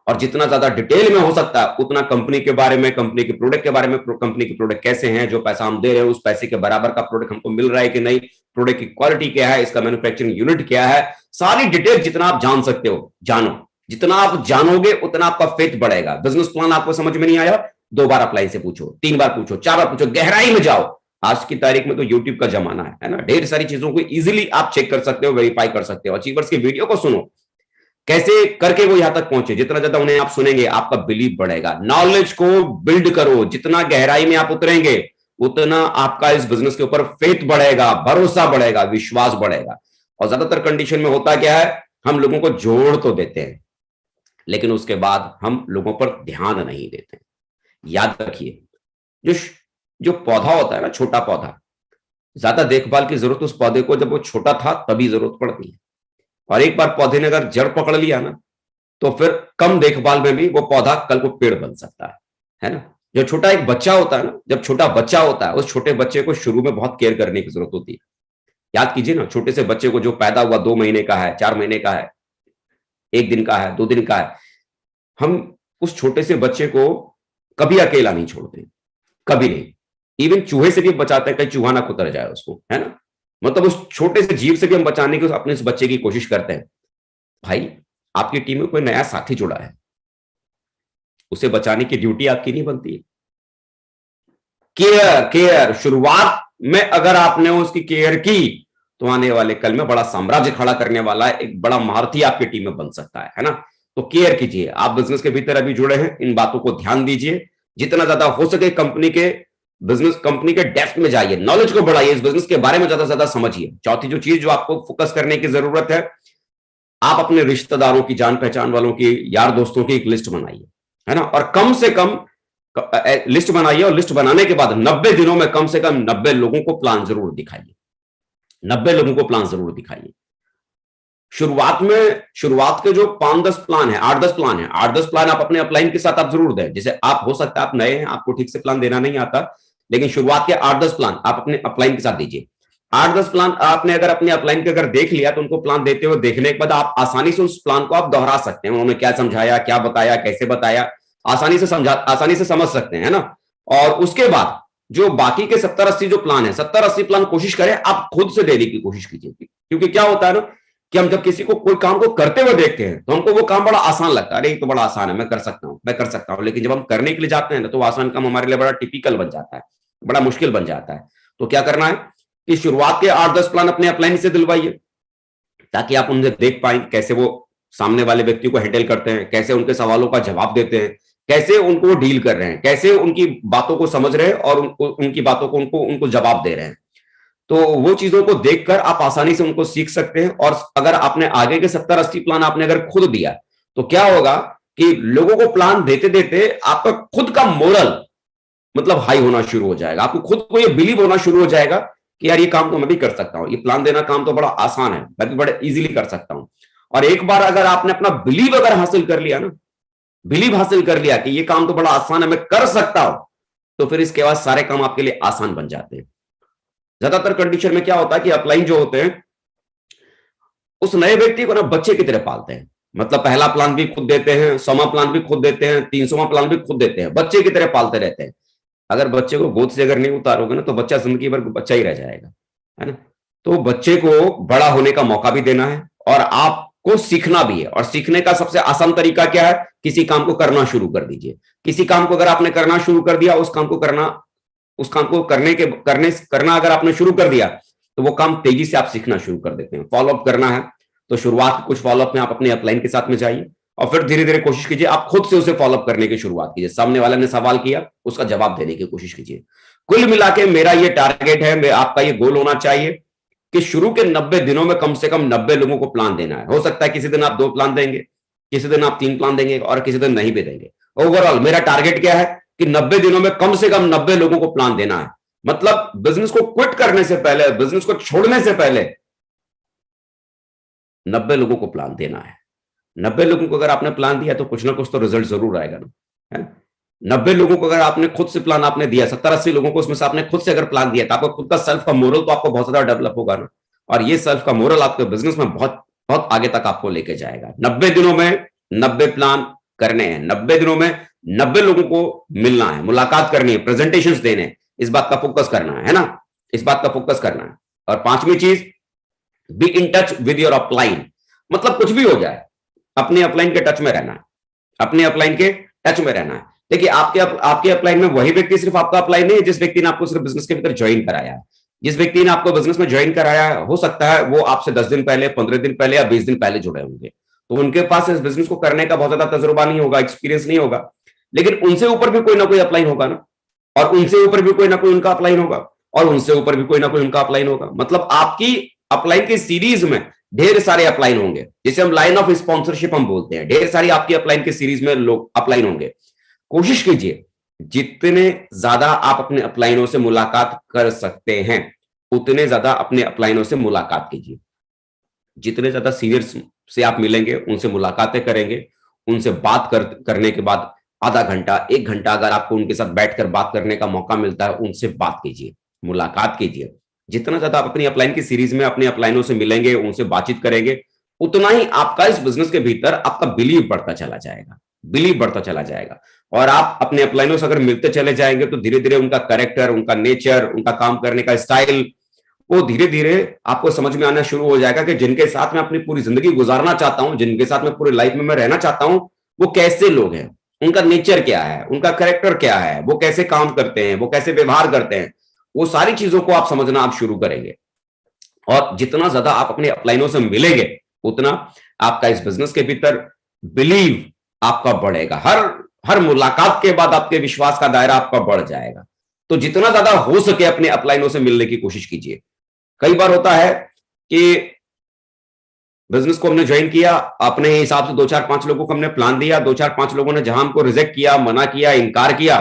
C: और जितना ज्यादा डिटेल में हो सकता है उतना कंपनी के बारे में, कंपनी के प्रोडक्ट के बारे में, कंपनी के प्रोडक्ट कैसे हैं, जो पैसा हम दे रहे हैं उस पैसे के बराबर का प्रोडक्ट हमको मिल रहा है कि नहीं, प्रोडक्ट की क्वालिटी क्या है, इसका मैन्युफैक्चरिंग यूनिट क्या है, सारी डिटेल जितना आप जान सकते हो जानो। जितना आप जानोगे उतना आपका फेथ बढ़ेगा। बिजनेस प्लान आपको समझ में नहीं आया, 2 बार अप्लाई से पूछो, 3 बार पूछो, 4 बार पूछो, गहराई में जाओ। आज की तारीख में तो यूट्यूब का जमाना है ना, ढेर सारी चीजों को इजीली आप चेक कर सकते हो, वेरीफाई कर सकते हो। अचीवर्स की वीडियो को सुनो, कैसे करके वो यहां तक पहुंचे। जितना ज्यादा उन्हें आप सुनेंगे आपका बिलीव बढ़ेगा। नॉलेज को बिल्ड करो, जितना गहराई में आप उतरेंगे उतना आपका इस बिजनेस के ऊपर फेथ बढ़ेगा, भरोसा बढ़ेगा, विश्वास बढ़ेगा। और ज्यादातर कंडीशन में होता क्या है, हम लोगों को जोड़ तो देते हैं लेकिन उसके बाद हम लोगों पर ध्यान नहीं देते। याद रखिए, जो पौधा होता है ना, छोटा पौधा, ज्यादा देखभाल की जरूरत उस पौधे को जब वो छोटा था तभी जरूरत पड़ती है। और एक बार पौधे ने अगर जड़ पकड़ लिया ना, तो फिर कम देखभाल में भी वो पौधा कल को पेड़ बन सकता है ना। जो छोटा एक बच्चा होता है ना, जब छोटा बच्चा होता है, उस छोटे बच्चे को शुरू में बहुत केयर करने की जरूरत होती है। याद कीजिए ना, छोटे से बच्चे को जो पैदा हुआ 2 महीने का है, 4 महीने का है, 1 दिन का है, 2 दिन का है, हम उस छोटे से बच्चे को कभी अकेला नहीं छोड़ते, कभी नहीं। इवन चूहे से भी बचाते हैं, कहीं चूहा ना कुतर जाए उसको, है ना। मतलब उस छोटे से जीव से भी हम बचाने की अपने इस बच्चे की कोशिश करते हैं। भाई, आपकी टीम में कोई नया साथी जुड़ा है, उसे बचाने की ड्यूटी आपकी नहीं बनती है। केयर शुरुआत में अगर आपने उसकी केयर की तो आने वाले कल में बड़ा साम्राज्य खड़ा करने वाला है, एक बड़ा महारथी आपकी टीम में बन सकता है ना। तो केयर कीजिए। आप बिजनेस के भीतर अभी जुड़े हैं, इन बातों को ध्यान दीजिए। जितना ज्यादा हो सके कंपनी के डेप्थ में जाइए, नॉलेज को बढ़ाइए, इस बिजनेस के बारे में ज्यादा से ज्यादा समझिए। चौथी जो चीज जो आपको फोकस करने की जरूरत है, आप अपने रिश्तेदारों की, जान पहचान वालों की, यार दोस्तों की एक लिस्ट बनाइए, है ना। और कम से कम लिस्ट बनाइए, और लिस्ट बनाने के बाद 90 दिनों में कम से कम 90 लोगों को प्लान जरूर दिखाइए। 90 लोगों को प्लान जरूर दिखाइए। शुरुआत के जो 5-10 प्लान है, 8-10 प्लान है, 8-10 प्लान आप अपने अपलाइन के साथ आप जरूर दें। जैसे आप, हो सकता है आप नए हैं, आपको ठीक से प्लान देना नहीं आता, लेकिन शुरुआत के 8-10 प्लान आप अपने अपलाइन के साथ दीजिए। 8-10 प्लान आपने अगर अपने अपलाइन के अगर देख लिया तो उनको प्लान देते हुए देखने के बाद आप आसानी से उस प्लान को आप दोहरा सकते हैं। उन्होंने क्या समझाया, क्या बताया, कैसे बताया, आसानी से समझ सकते हैं, है ना। और उसके बाद जो बाकी के 70-80 जो प्लान है, 70-80 प्लान कोशिश करें आप खुद से देने की कोशिश कीजिए। क्योंकि क्या होता है ना कि हम जब किसी को कोई काम को करते हुए देखते हैं तो हमको वो काम बड़ा आसान लगता है, अरे ये तो बड़ा आसान है, मैं कर सकता हूं। लेकिन जब हम करने के लिए जाते हैं ना तो वो आसान काम हमारे लिए बड़ा टिपिकल बन जाता है, बड़ा मुश्किल बन जाता है। तो क्या करना है कि शुरुआत के 8-10 प्लान अपने अपलाइन से दिलवाइए, ताकि आप उनसे देख पाए कैसे वो सामने वाले व्यक्ति को हैंडल करते हैं, कैसे उनके सवालों का जवाब देते हैं, कैसे उनको डील कर रहे हैं, कैसे उनकी बातों को समझ रहे हैं और उनकी बातों को उनको जवाब दे रहे हैं। तो वो चीजों को देखकर आप आसानी से उनको सीख सकते हैं। और अगर आपने आगे के 70-80 प्लान आपने अगर खुद दिया तो क्या होगा कि लोगों को प्लान देते देते आपका खुद का मोरल मतलब हाई होना शुरू हो जाएगा, आपको खुद को ये बिलीव होना शुरू हो जाएगा कि यार ये काम तो मैं भी कर सकता हूं, ये प्लान देना काम तो बड़ा आसान है, मैं भी बड़े इजीली कर सकता हूं। और एक बार अगर आपने अपना बिलीव अगर हासिल कर लिया ना, बिलीव हासिल कर लिया कि ये काम तो बड़ा आसान है, मैं कर सकता हूं, तो फिर इसके बाद सारे काम आपके लिए आसान बन जाते हैं। ज्यादातर कंडीशन में क्या होता है कि अपलाइन जो होते हैं उस नए व्यक्ति को ना बच्चे की तरह पालते हैं। मतलब पहला प्लान भी खुद देते हैं, 100वां प्लान भी खुद देते हैं, 300वां प्लान भी खुद देते हैं, बच्चे की तरह पालते रहते हैं। अगर बच्चे को गोद से अगर नहीं उतारोगे ना तो बच्चा जिंदगी भर बच्चा ही रह जाएगा, है ना। तो बच्चे को बड़ा होने का मौका भी देना है और आपको सीखना भी है। और सीखने का सबसे आसान तरीका क्या है, किसी काम को करना शुरू कर दीजिए। किसी काम को अगर आपने करना शुरू कर दिया, उस काम को करना अगर आपने शुरू कर दिया तो वो काम तेजी से आप सीखना शुरू कर देते हैं। फॉलोअप करना है तो शुरुआत के कुछ फॉलोअप में आप अपने अपलाइन के साथ में जाइए और फिर धीरे धीरे कोशिश कीजिए आप खुद से उसे फॉलोअप करने की शुरुआत कीजिए। सामने वाले ने सवाल किया, उसका जवाब देने की कोशिश कीजिए। कुल मिला के मेरा ये टारगेट है, आपका ये गोल होना चाहिए कि शुरू के 90 दिनों में कम से कम 90 लोगों को प्लान देना है। हो सकता है किसी दिन आप 2 प्लान देंगे, किसी दिन आप 3 प्लान देंगे और किसी दिन नहीं भी देंगे। ओवरऑल मेरा टारगेट क्या है कि 90 दिनों में कम से कम 90 लोगों को प्लान देना है। मतलब बिजनेस को क्विट करने से पहले, बिजनेस को छोड़ने से पहले 90 लोगों को प्लान देना है। 90 लोगों को अगर आपने प्लान दिया तो कुछ ना कुछ तो रिजल्ट जरूर आएगा ना, है। 90 लोगों को अगर आपने खुद से प्लान आपने दिया, 70-80 लोगों को उसमें से आपने खुद से अगर प्लान दिया तो आपको खुद का सेल्फ का मोरल तो आपको बहुत ज्यादा डेवलप होगा ना। और ये सेल्फ का मोरल आपके बिजनेस में बहुत बहुत आगे तक आपको लेके जाएगा। 90 दिनों में 90 प्लान करने हैं, 90 दिनों में 90 लोगों को मिलना है, मुलाकात करनी है, प्रेजेंटेशंस देने हैं, इस बात का फोकस करना है ना, इस बात का फोकस करना है। और 5वीं चीज, be in touch with your upline. मतलब कुछ भी हो जाए अपने अपलाइन के टच में रहना है, अपने अपलाइन के टच में रहना है। देखिए आपके अपलाइन में वही व्यक्ति सिर्फ आपका अपलाइन नहीं है जिस व्यक्ति ने आपको सिर्फ बिजनेस के भीतर ज्वाइन कराया है। जिस व्यक्ति ने आपको बिजनेस में ज्वाइन कराया है, हो सकता है वो आपसे 10 दिन पहले, 15 दिन पहले या 20 दिन पहले जुड़े होंगे, तो उनके पास इस बिजनेस को करने का बहुत ज्यादा तजुर्बा नहीं होगा, एक्सपीरियंस नहीं होगा। लेकिन उनसे ऊपर भी कोई ना कोई अपलाइन होगा ना, और उनसे ऊपर भी कोई ना कोई उनका अपलाइन होगा, और उनसे ऊपर भी कोई ना कोई उनका अपलाइन होगा। मतलब आपकी अपलाइन की सीरीज में ढेर सारे अपलाइन होंगे, जिसे हम लाइन ऑफ स्पॉन्सरशिप हम बोलते हैं। ढेर सारी आपकी अपलाइन की सीरीज में लोग अपलाइन होंगे। कोशिश कीजिए जितने ज्यादा आप अपने अपलाइनों से मुलाकात कर सकते हैं उतने ज्यादा अपने अपलाइनों से मुलाकात कीजिए। जितने ज्यादा सीनियर्स से आप मिलेंगे, उनसे मुलाकातें करेंगे, उनसे बात करने के बाद आधा घंटा 1 घंटा अगर आपको उनके साथ बैठकर बात करने का मौका मिलता है, उनसे बात कीजिए, मुलाकात कीजिए। जितना ज्यादा आप अपनी अपलाइन की सीरीज में अपने अपलाइनों से मिलेंगे, उनसे बातचीत करेंगे, उतना ही आपका इस बिजनेस के भीतर आपका बिलीव बढ़ता चला जाएगा, बिलीव बढ़ता चला जाएगा। और आप अपने अपलाइनों से अगर मिलते चले जाएंगे तो धीरे धीरे उनका कैरेक्टर, उनका नेचर, उनका काम करने का स्टाइल, वो धीरे धीरे आपको समझ में आना शुरू हो जाएगा कि जिनके साथ मैं अपनी पूरी जिंदगी गुजारना चाहता हूं, जिनके साथ मैं पूरी लाइफ में मैं रहना चाहता हूं, वो कैसे लोग हैं, उनका नेचर क्या है, उनका कैरेक्टर क्या है, वो कैसे काम करते हैं, वो कैसे व्यवहार करते हैं। वो सारी चीजों को आप समझना आप शुरू करेंगे। और जितना ज्यादा आप अपने अपलाइनों से मिलेंगे उतना आपका इस बिजनेस के भीतर बिलीव आपका बढ़ेगा। हर मुलाकात के बाद आपके विश्वास का दायरा आपका बढ़ जाएगा। तो जितना ज्यादा हो सके अपने अपलाइनों से मिलने की कोशिश कीजिए। कई बार होता है कि बिजनेस को हमने ज्वाइन किया, अपने हिसाब से 2-4-5 लोगों को हमने प्लान दिया, 2-4-5 लोगों ने जहां हमको रिजेक्ट किया, मना किया, इनकार किया,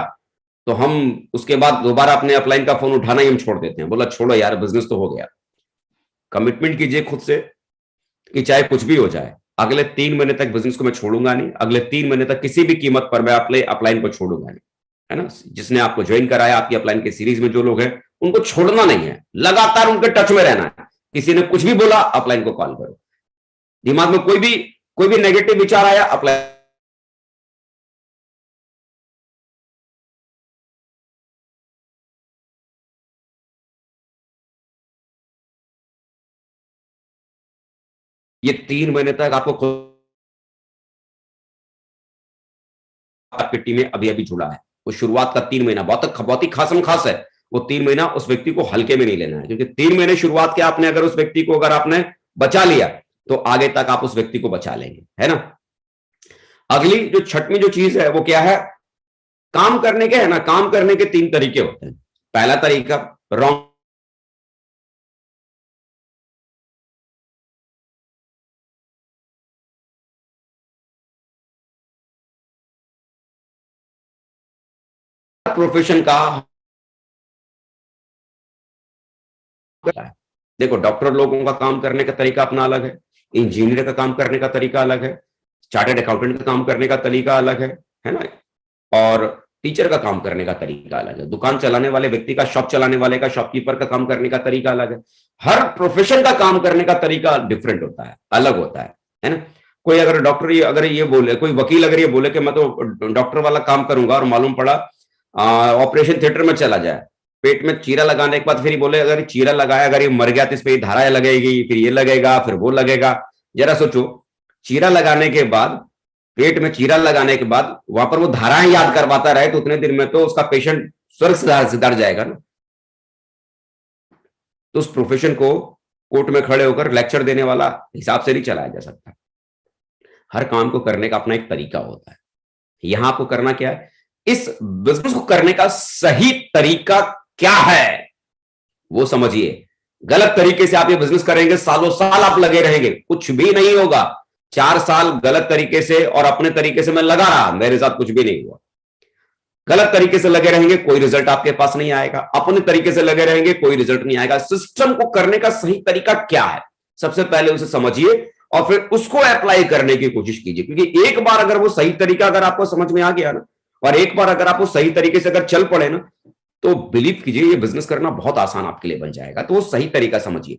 C: तो हम उसके बाद दोबारा अपने अपलाइन का फोन उठाना ही हम छोड़ देते हैं। बोला छोड़ो यार, बिजनेस तो हो गया। कमिटमेंट कीजिए खुद से कि चाहे कुछ भी हो जाए, अगले 3 महीने तक बिजनेस को मैं छोड़ूंगा नहीं, अगले 3 महीने तक किसी भी कीमत पर मैं अपने अपलाइन को छोड़ूंगा नहीं, है ना। जिसने आपको ज्वाइन कराया, आपकी अपलाइन के सीरीज में जो लोग हैं, उनको छोड़ना नहीं है, लगातार उनके टच में रहना है। किसी ने कुछ भी बोला, अपलाइन को कॉल करो। दिमाग में कोई भी नेगेटिव विचार आया, अपलाइन ये 3 महीने तक आपको खुद आपकी टीम में अभी अभी जुड़ा है। वो शुरुआत का 3 महीना बहुत ही खास है। वो 3 महीना उस व्यक्ति को हल्के में नहीं लेना है, क्योंकि 3 महीने शुरुआत के आपने अगर उस व्यक्ति को अगर आपने बचा लिया तो आगे तक आप उस व्यक्ति को बचा लेंगे, है ना। अगली जो छठवीं जो चीज है वो क्या है, काम करने के, है ना, काम करने के 3 तरीके होते हैं। पहला तरीका रॉन्ग प्रोफेशन का। देखो, डॉक्टर लोगों का काम करने का तरीका अपना अलग है, इंजीनियर का काम करने का तरीका अलग है, चार्टर्ड अकाउंटेंट का काम करने का तरीका अलग है ना, और टीचर का काम करने का तरीका अलग है, दुकान चलाने वाले व्यक्ति का, शॉप चलाने वाले का, शॉपकीपर का काम करने का तरीका अलग है। हर प्रोफेशन का काम करने का तरीका डिफरेंट होता है, अलग होता है ना। कोई अगर डॉक्टर अगर ये बोले, कोई वकील अगर ये बोले कि मैं तो डॉक्टर वाला काम करूंगा, और मालूम पड़ा ऑपरेशन थिएटर में चला जाए, पेट में चीरा लगाने के बाद फिर ये बोले अगर चीरा लगाया, अगर ये मर गया तो इस पे धारा लगेगी, फिर ये लगेगा, फिर वो लगेगा। जरा सोचो, चीरा लगाने के बाद, पेट में चीरा लगाने के बाद वहां पर वो धाराएं याद करवाता रहे तो उतने दिन में तो उसका पेशेंट स्वर्ग से डर जाएगा ना। तो उस प्रोफेशन को कोर्ट में खड़े होकर लेक्चर देने वाला हिसाब से नहीं चलाया जा सकता। हर काम को करने का अपना एक तरीका होता है। यहां आपको करना क्या है, इस बिजनेस को करने का सही तरीका क्या है वो समझिए। गलत तरीके से आप ये बिजनेस करेंगे, सालों साल आप लगे रहेंगे, कुछ भी नहीं होगा। 4 साल गलत तरीके से और अपने तरीके से मैं लगा रहा, मेरे साथ कुछ भी नहीं हुआ। गलत तरीके से लगे रहेंगे, कोई रिजल्ट आपके पास नहीं आएगा। अपने तरीके से लगे रहेंगे, कोई रिजल्ट नहीं आएगा। सिस्टम को करने का सही तरीका क्या है, सबसे पहले उसे समझिए और फिर उसको अप्लाई करने की कोशिश कीजिए। क्योंकि एक बार अगर वो सही तरीका अगर आपको समझ में आ गया ना, और एक बार अगर आप वो सही तरीके से अगर चल पड़े ना, तो बिलीव कीजिए ये बिजनेस करना बहुत आसान आपके लिए बन जाएगा। तो वो सही तरीका समझिए,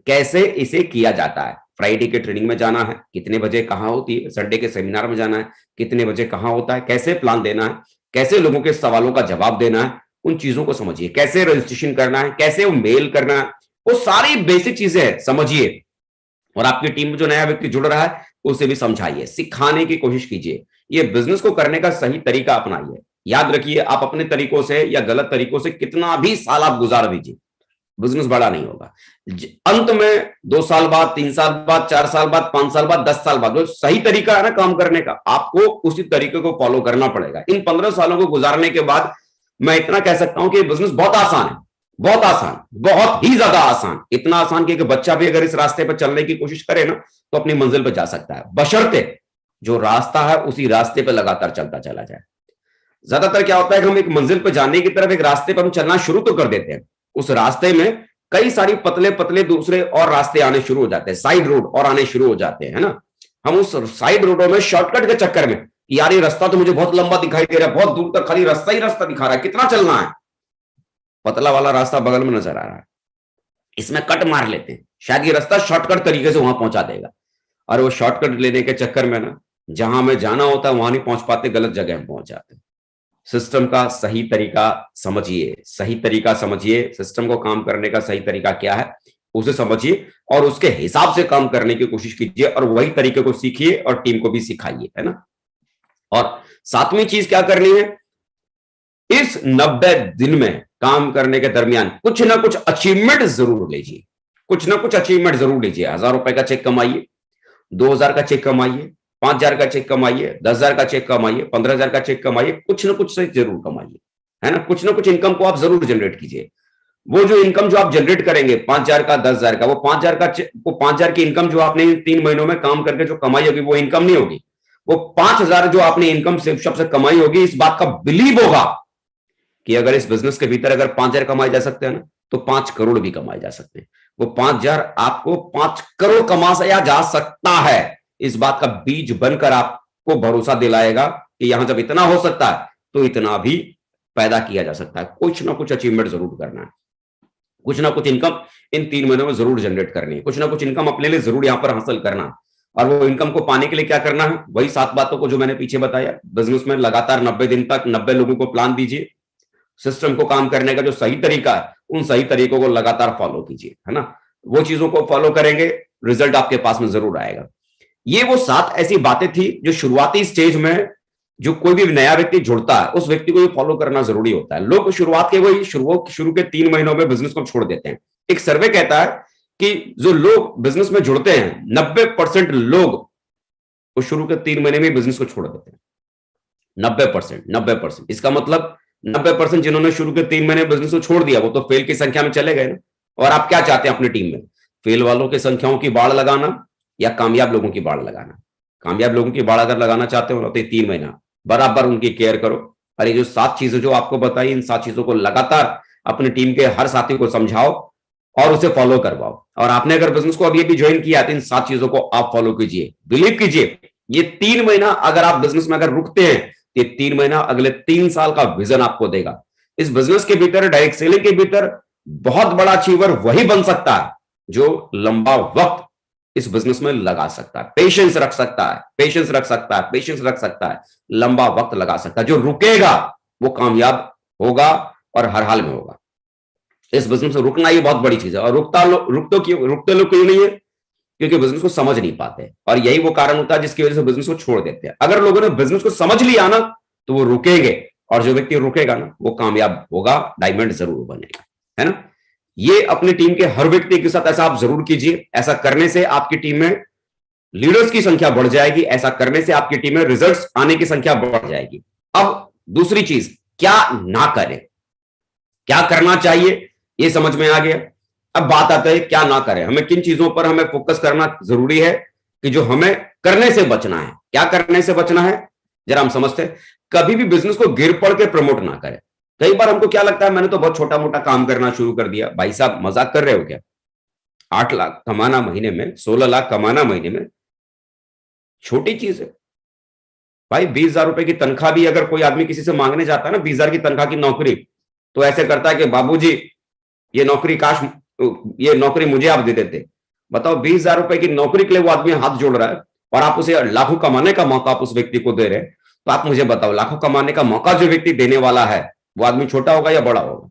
C: कैसे इसे किया जाता है। फ्राइडे के ट्रेनिंग में जाना है, कितने बजे कहां होती है, संडे के सेमिनार में जाना है, कितने बजे कहां होता है, कैसे प्लान देना है, कैसे लोगों के सवालों का जवाब देना है, उन चीजों को समझिए। कैसे रजिस्ट्रेशन करना है, कैसे वो मेल करना है, वो सारी बेसिक चीजें हैं, समझिए। और आपकी टीम में जो नया व्यक्ति जुड़ रहा है उसे भी समझाइए, सिखाने की कोशिश कीजिए। ये बिजनेस को करने का सही तरीका अपनाइए। याद रखिए, आप अपने तरीकों से या गलत तरीकों से कितना भी साल आप गुजार दीजिए, बिजनेस बड़ा नहीं होगा। अंत में 2 साल बाद, 3 साल बाद, 4 साल बाद, 5 साल बाद, 10 साल बाद, जो सही तरीका है ना काम करने का, आपको उसी तरीके को फॉलो करना पड़ेगा। इन 15 सालों को गुजारने के बाद मैं इतना कह सकता हूं कि बिजनेस बहुत आसान है, बहुत आसान, बहुत ही ज्यादा आसान। इतना आसान कि बच्चा भी अगर इस रास्ते पर चलने की कोशिश करे ना तो अपनी मंजिल पर जा सकता है, बशर्ते जो रास्ता है उसी रास्ते पर लगातार चलता चला जाए। ज्यादातर क्या होता है कि हम एक मंजिल पर जाने की तरफ एक रास्ते पर हम चलना शुरू तो कर देते हैं, उस रास्ते में कई सारी पतले पतले दूसरे और रास्ते आने शुरू हो जाते हैं, साइड रोड और आने शुरू हो जाते हैं, है ना। हम उस साइड रोडों में शॉर्टकट के चक्कर में, यार ये रास्ता तो मुझे बहुत लंबा दिखाई दे रहा है, बहुत दूर तक खाली रास्ता ही रास्ता दिखा रहा है, कितना चलना है, पतला वाला रास्ता बगल में नजर आ रहा है, इसमें कट मार लेते हैं, शायद ये रास्ता शॉर्टकट तरीके से वहां पहुंचा देगा। और वो शॉर्टकट लेने के चक्कर में ना, जहां हमें जाना होता है वहां नहीं पहुंच पाते, गलत जगह हम पहुंच जाते हैं। सिस्टम का सही तरीका समझिए, सही तरीका समझिए, सिस्टम को काम करने का सही तरीका क्या है उसे समझिए और उसके हिसाब से काम करने की कोशिश कीजिए, और वही तरीके को सीखिए और टीम को भी सिखाइए, है ना। और 7वीं चीज क्या करनी है, इस 90 दिन में काम करने के दरमियान कुछ ना कुछ अचीवमेंट जरूर लीजिए, कुछ ना कुछ अचीवमेंट जरूर लीजिए। 1000 रुपए का चेक कमाइए, 2000 का चेक कमाइए, 5000 का चेक कमाइए, 10,000 का चेक कमाइए, 15,000 का चेक कमाइए, कुछ ना कुछ से जरूर कमाइए, है ना। कुछ ना कुछ इनकम को आप जरूर जनरेट कीजिए। वो जो इनकम जो आप जनरेट करेंगे 5,000 का, 10,000 का, वो 5,000 की इनकम जो आपने 3 महीनों में काम करके जो कमाई होगी वो इनकम नहीं होगी। वो 5,000 जो आपने इनकम से कमाई होगी, इस बात का बिलीव होगा कि अगर इस बिजनेस के भीतर अगर 5,000 कमाए जा सकते हैं ना, तो 5 करोड़ भी कमाए जा सकते हैं। वो 5,000 आपको 5 करोड़ कमाया जा सकता है, इस बात का बीज बनकर आपको भरोसा दिलाएगा कि यहां जब इतना हो सकता है तो इतना भी पैदा किया जा सकता है। कुछ ना कुछ अचीवमेंट जरूर करना है। कुछ ना कुछ इनकम इन 3 महीनों में जरूर जनरेट करनी है, कुछ ना कुछ इनकम अपने लिए जरूर यहां पर हासिल करना। और वो इनकम को पाने के लिए क्या करना है, वही 7 बातों को जो मैंने पीछे बताया। बिजनेस में लगातार 90 दिन तक 90 लोगों को प्लान दीजिए, सिस्टम को काम करने का जो सही तरीका है उन सही तरीकों को लगातार फॉलो कीजिए, है ना। वो चीजों को फॉलो करेंगे, रिजल्ट आपके पास में जरूर आएगा। ये वो 7 ऐसी बातें थी जो शुरुआती स्टेज में जो कोई भी नया व्यक्ति जुड़ता है उस व्यक्ति को ये फॉलो करना जरूरी होता है। लोग शुरुआत के वही शुरू के 3 महीनों में बिजनेस को छोड़ देते हैं। एक सर्वे कहता है कि जो लोग बिजनेस में जुड़ते हैं 90% लोग वो शुरू के 3 महीने में बिजनेस को छोड़ देते हैं। 90%। इसका मतलब 90% जिन्होंने शुरू के 3 महीने बिजनेस को छोड़ दिया वो तो फेल की संख्या में चले गए ना। और आप क्या चाहते हैं अपनी टीम में, फेल वालों की संख्याओं की बाढ़ लगाना या कामयाब लोगों की बाढ़ लगाना? कामयाब लोगों की बाढ़ अगर लगाना चाहते हो तो 3 महीना बराबर उनकी केयर करो। और ये जो 7 चीजें जो आपको बताई, इन 7 चीजों को लगातार अपनी टीम के हर साथी को समझाओ और उसे फॉलो करवाओ। और आपने अगर बिजनेस को अभी अभी ज्वाइन किया तो इन 7 चीजों को आप फॉलो कीजिए। बिलीव कीजिए, ये 3 महीना अगर आप बिजनेस में अगर रुकते हैं, ये 3 महीना अगले 3 साल का विजन आपको देगा। इस बिजनेस के भीतर, डायरेक्ट सेलिंग के भीतर बहुत बड़ा अचीवर वही बन सकता है जो लंबा वक्त इस बिजनेस में लगा सकता है, पेशेंस रख सकता है, लंबा वक्त लगा सकता है। जो रुकेगा वो कामयाब होगा और हर हाल में होगा। इस बिजनेस में रुकना ये बहुत बड़ी चीज है। और रुकते लोग क्यों नहीं है? क्योंकि बिजनेस को समझ नहीं पाते, और यही वो कारण होता है जिसकी वजह से बिजनेस को छोड़ देते हैं। अगर लोगों ने बिजनेस को समझ लिया ना तो वो रुकेंगे, और जो व्यक्ति रुकेगा ना वो कामयाब होगा, डायमंड जरूर बनेगा, है ना। ये अपनी टीम के हर व्यक्ति के साथ ऐसा आप जरूर कीजिए। ऐसा करने से आपकी टीम में लीडर्स की संख्या बढ़ जाएगी, ऐसा करने से आपकी टीम में रिजल्ट्स आने की संख्या बढ़ जाएगी। अब दूसरी चीज, क्या ना करें, क्या करना चाहिए, ये समझ में आ गया। अब बात आता है क्या ना करें, हमें किन चीजों पर हमें फोकस करना जरूरी है कि जो हमें करने से बचना है। क्या करने से बचना है जरा हम समझते हैं। कभी भी बिजनेस को गिर पड़ के प्रमोट ना करें। कई बार हमको क्या लगता है, मैंने तो बहुत छोटा मोटा काम करना शुरू कर दिया। भाई साहब मजाक कर रहे हो क्या? 8 लाख कमाना महीने में, 16 लाख कमाना महीने में छोटी चीज है भाई। 20,000 रुपए की तनख्वाह भी अगर कोई आदमी किसी से मांगने जाता है ना, 20,000 की तनख्वाह की नौकरी, तो ऐसे करता है कि बाबूजी ये नौकरी काश, ये नौकरी मुझे आप दे देते। बताओ, 20,000 रुपए की नौकरी के लिए वो आदमी हाथ जोड़ रहा है और आप उसे लाखों कमाने का मौका आप उस व्यक्ति को दे रहे हैं। तो आप मुझे बताओ, लाखों कमाने का मौका जो व्यक्ति देने वाला है वो आदमी छोटा होगा या बड़ा होगा?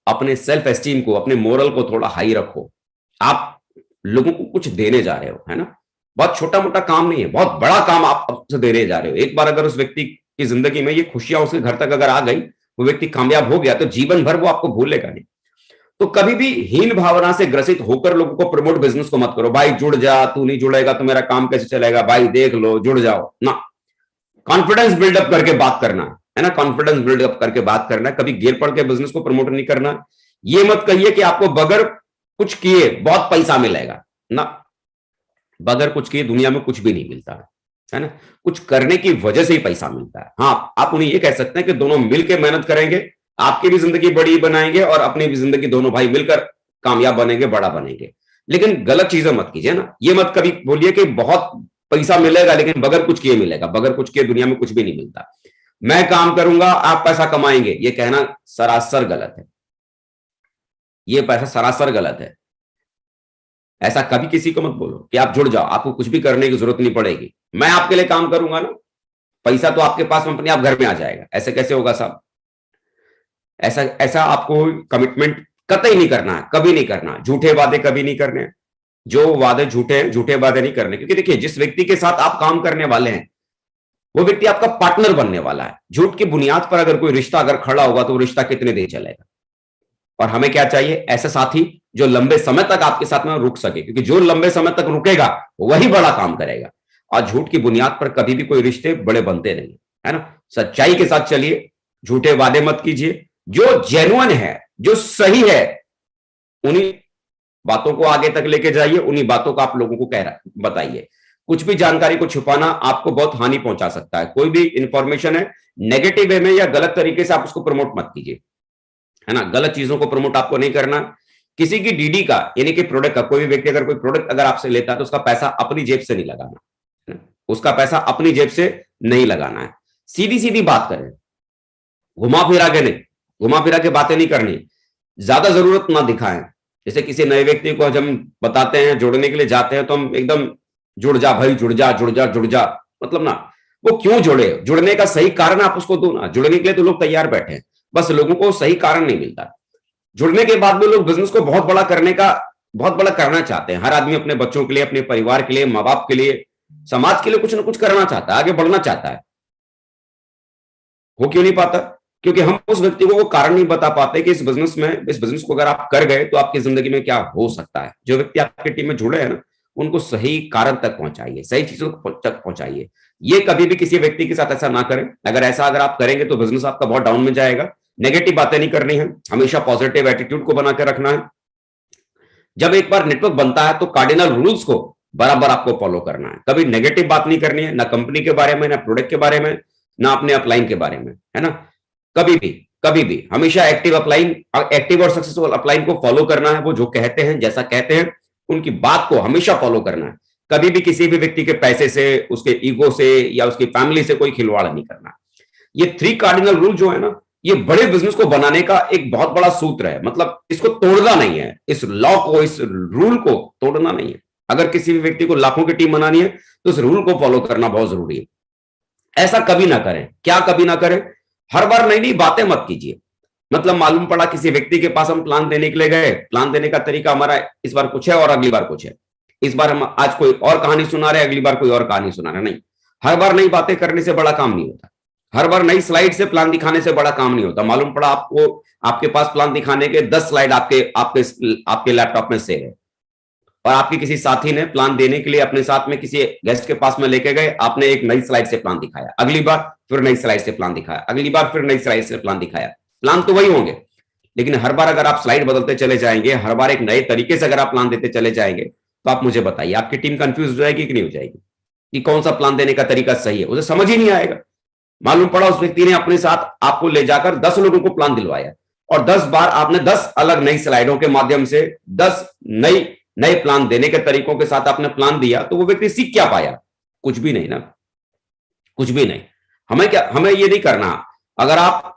C: अपने सेल्फ एस्टीम को, अपने मोरल को थोड़ा हाई रखो। आप लोगों को कुछ देने जा रहे हो, है ना। बहुत छोटा मोटा काम नहीं है, बहुत बड़ा काम आप आपसे देने जा रहे हो। एक बार अगर उस व्यक्ति की जिंदगी में ये खुशियां उसके घर तक अगर आ गई, वो व्यक्ति कामयाब हो गया, तो जीवन भर वो आपको भूलेगा नहीं। तो कभी भी हीन भावना से ग्रसित होकर लोगों को प्रमोट बिजनेस को मत करो। भाई जुड़ जा, तू नहीं जुड़ेगा तो मेरा काम कैसे चलेगा, भाई देख लो, जुड़ जाओ ना। कॉन्फिडेंस बिल्डअप करके बात करना है ना, कॉन्फिडेंस बिल्डअप करके बात करना है। कभी गिर पड़ के बिजनेस को प्रमोट नहीं करना। ये मत कहिए कि आपको बगैर कुछ किए बहुत पैसा मिलेगा ना। बगैर कुछ किए दुनिया में कुछ भी नहीं मिलता है ना। कुछ करने की वजह से ही पैसा मिलता है। हाँ, आप उन्हें ये कह सकते हैं कि दोनों मिलकर मेहनत करेंगे, आपकी भी जिंदगी बड़ी बनाएंगे और अपनी भी जिंदगी, दोनों भाई मिलकर कामयाब बनेंगे, बड़ा बनेंगे। लेकिन गलत चीजें मत कीजिए ना। ये मत कभी बोलिए कि बहुत पैसा मिलेगा लेकिन बगैर कुछ किए मिलेगा। बगैर कुछ किए दुनिया में कुछ भी नहीं मिलता। मैं काम करूंगा आप पैसा कमाएंगे, ये कहना सरासर गलत है। ये पैसा सरासर गलत है। ऐसा कभी किसी को मत बोलो कि आप जुड़ जाओ, आपको कुछ भी करने की जरूरत नहीं पड़ेगी, मैं आपके लिए काम करूंगा ना, पैसा तो आपके पास अपने आप घर में आ जाएगा। ऐसे कैसे होगा साहब? ऐसा आपको कमिटमेंट कतई नहीं करना है, कभी नहीं करना। झूठे वादे कभी नहीं करने। जो वादे झूठे वादे नहीं करने। क्योंकि देखिए, जिस व्यक्ति के साथ आप काम करने वाले हैं वो व्यक्ति आपका पार्टनर बनने वाला है। झूठ की बुनियाद पर अगर कोई रिश्ता अगर खड़ा होगा तो वो रिश्ता कितने दिन चलेगा? और हमें क्या चाहिए? ऐसे साथी जो लंबे समय तक आपके साथ में रुक सके, क्योंकि जो लंबे समय तक रुकेगा वही बड़ा काम करेगा। और झूठ की बुनियाद पर कभी भी कोई रिश्ते बड़े बनते नहीं, है ना। सच्चाई के साथ चलिए, झूठे वादे मत कीजिए। जो जेन्युइन है, जो सही है, उन्हीं बातों को आगे तक लेके जाइए, उन्हीं बातों को आप लोगों को बताइए। कुछ भी जानकारी को छुपाना आपको बहुत हानि पहुंचा सकता है। कोई भी इंफॉर्मेशन है, नेगेटिव वे में या गलत तरीके से आप उसको प्रमोट मत कीजिए, है ना। गलत चीजों को प्रमोट आपको नहीं करना। किसी की डीडी का, यानी कि प्रोडक्ट का, कोई भी व्यक्ति अगर कोई प्रोडक्ट अगर आपसे लेता है तो उसका पैसा अपनी जेब से नहीं लगाना, है ना? उसका पैसा अपनी जेब से नहीं लगाना है। सीधी सीधी बात करें, घुमा फिरा के नहीं, घुमा फिरा के बातें नहीं करनी। ज्यादा जरूरत ना दिखाएं। जैसे किसी नए व्यक्ति को हम बताते हैं, जोड़ने के लिए जाते हैं, तो हम एकदम जुड़ जा भाई, जुड़ जा जुड़ जा जुड़ जा, मतलब ना वो क्यों जुड़े, जुड़ने का सही कारण आप उसको दो ना। जुड़ने के लिए तो लोग तैयार बैठे हैं, बस लोगों को सही कारण नहीं मिलता। जुड़ने के बाद में लोग बिजनेस को बहुत बड़ा करना चाहते हैं। हर आदमी अपने बच्चों के लिए, अपने परिवार के लिए, माँ बाप के लिए, समाज के लिए कुछ ना कुछ करना चाहता है, आगे बढ़ना चाहता है। वो क्यों नहीं पाता? क्योंकि हम उस व्यक्ति को वो कारण नहीं बता पाते कि इस बिजनेस को अगर आप कर गए तो आपकी जिंदगी में क्या हो सकता है। जो व्यक्ति आपकी टीम में जुड़े हैं ना, उनको सही कारण तक पहुंचाइए, सही चीजों तक पहुंचाइए। ये कभी भी किसी व्यक्ति के साथ ऐसा ना करें। अगर आप करेंगे तो बिजनेस आपका बहुत डाउन में जाएगा। नेगेटिव बातें नहीं करनी है, हमेशा पॉजिटिव एटीट्यूड को बनाकर रखना है। जब एक बार नेटवर्क बनता है तो कार्डिनल रूल्स को बराबर आपको फॉलो करना है। कभी नेगेटिव बात नहीं करनी है, ना कंपनी के बारे में, ना प्रोडक्ट के बारे में, ना अपने अपलाइन के बारे में, है ना। कभी भी हमेशा एक्टिव और सक्सेसफुल अपलाइन को फॉलो करना है। वो जो कहते हैं, जैसा कहते हैं, उनकी बात को हमेशा फॉलो करना है। कभी भी किसी भी व्यक्ति के पैसे से, उसके ईगो से या उसकी फैमिली से कोई खिलवाड़ नहीं करना। ये 3 कार्डिनल रूल जो है ना, ये बड़े बिजनेस को बनाने का एक बहुत बड़ा सूत्र है। मतलब इसको तोड़ना नहीं है, इस लॉ को, इस रूल को तोड़ना नहीं है। अगर किसी भी व्यक्ति को लाखों की टीम बनानी है तो इस रूल को फॉलो करना बहुत जरूरी है। ऐसा कभी ना करें। क्या कभी ना करें? हर बार नई नई बातें मत कीजिए। मतलब मालूम पड़ा किसी व्यक्ति के पास हम प्लान देने के लिए गए, प्लान देने का तरीका हमारा इस बार कुछ है और अगली बार कुछ है। इस बार हम आज कोई और कहानी सुना रहे, अगली बार कोई और कहानी सुना रहे। नहीं, हर बार नई बातें करने से बड़ा काम नहीं होता। हर बार नई स्लाइड से प्लान दिखाने से बड़ा काम नहीं होता। मालूम पड़ा आपके पास प्लान दिखाने के 10 स्लाइड आपके लैपटॉप में सेव है, और आपके किसी साथी ने प्लान देने के लिए अपने साथ में किसी गेस्ट के पास में लेके गए, आपने एक नई स्लाइड से प्लान दिखाया, अगली बार फिर नई स्लाइड से प्लान दिखाया, अगली बार फिर नई स्लाइड से प्लान दिखाया। प्लान तो वही होंगे, लेकिन हर बार अगर आप स्लाइड बदलते चले जाएंगे, हर बार एक नए तरीके से अगर आप प्लान देते चले जाएंगे, तो आप मुझे बताइए आपकी टीम कंफ्यूज हो जाएगी कि नहीं हो जाएगी कि कौन सा प्लान देने का तरीका सही है? उसे समझ ही नहीं आएगा। मालूम पड़ा उस व्यक्ति ने अपने साथ आपको ले जाकर 10 लोगों को प्लान दिलवाया, और 10 बार आपने 10 अलग नई स्लाइडों के माध्यम से 10 नए प्लान देने के तरीकों के साथ आपने प्लान दिया, तो वो व्यक्ति सीख क्या पाया? कुछ भी नहीं ना, कुछ भी नहीं। हमें ये नहीं करना। अगर आप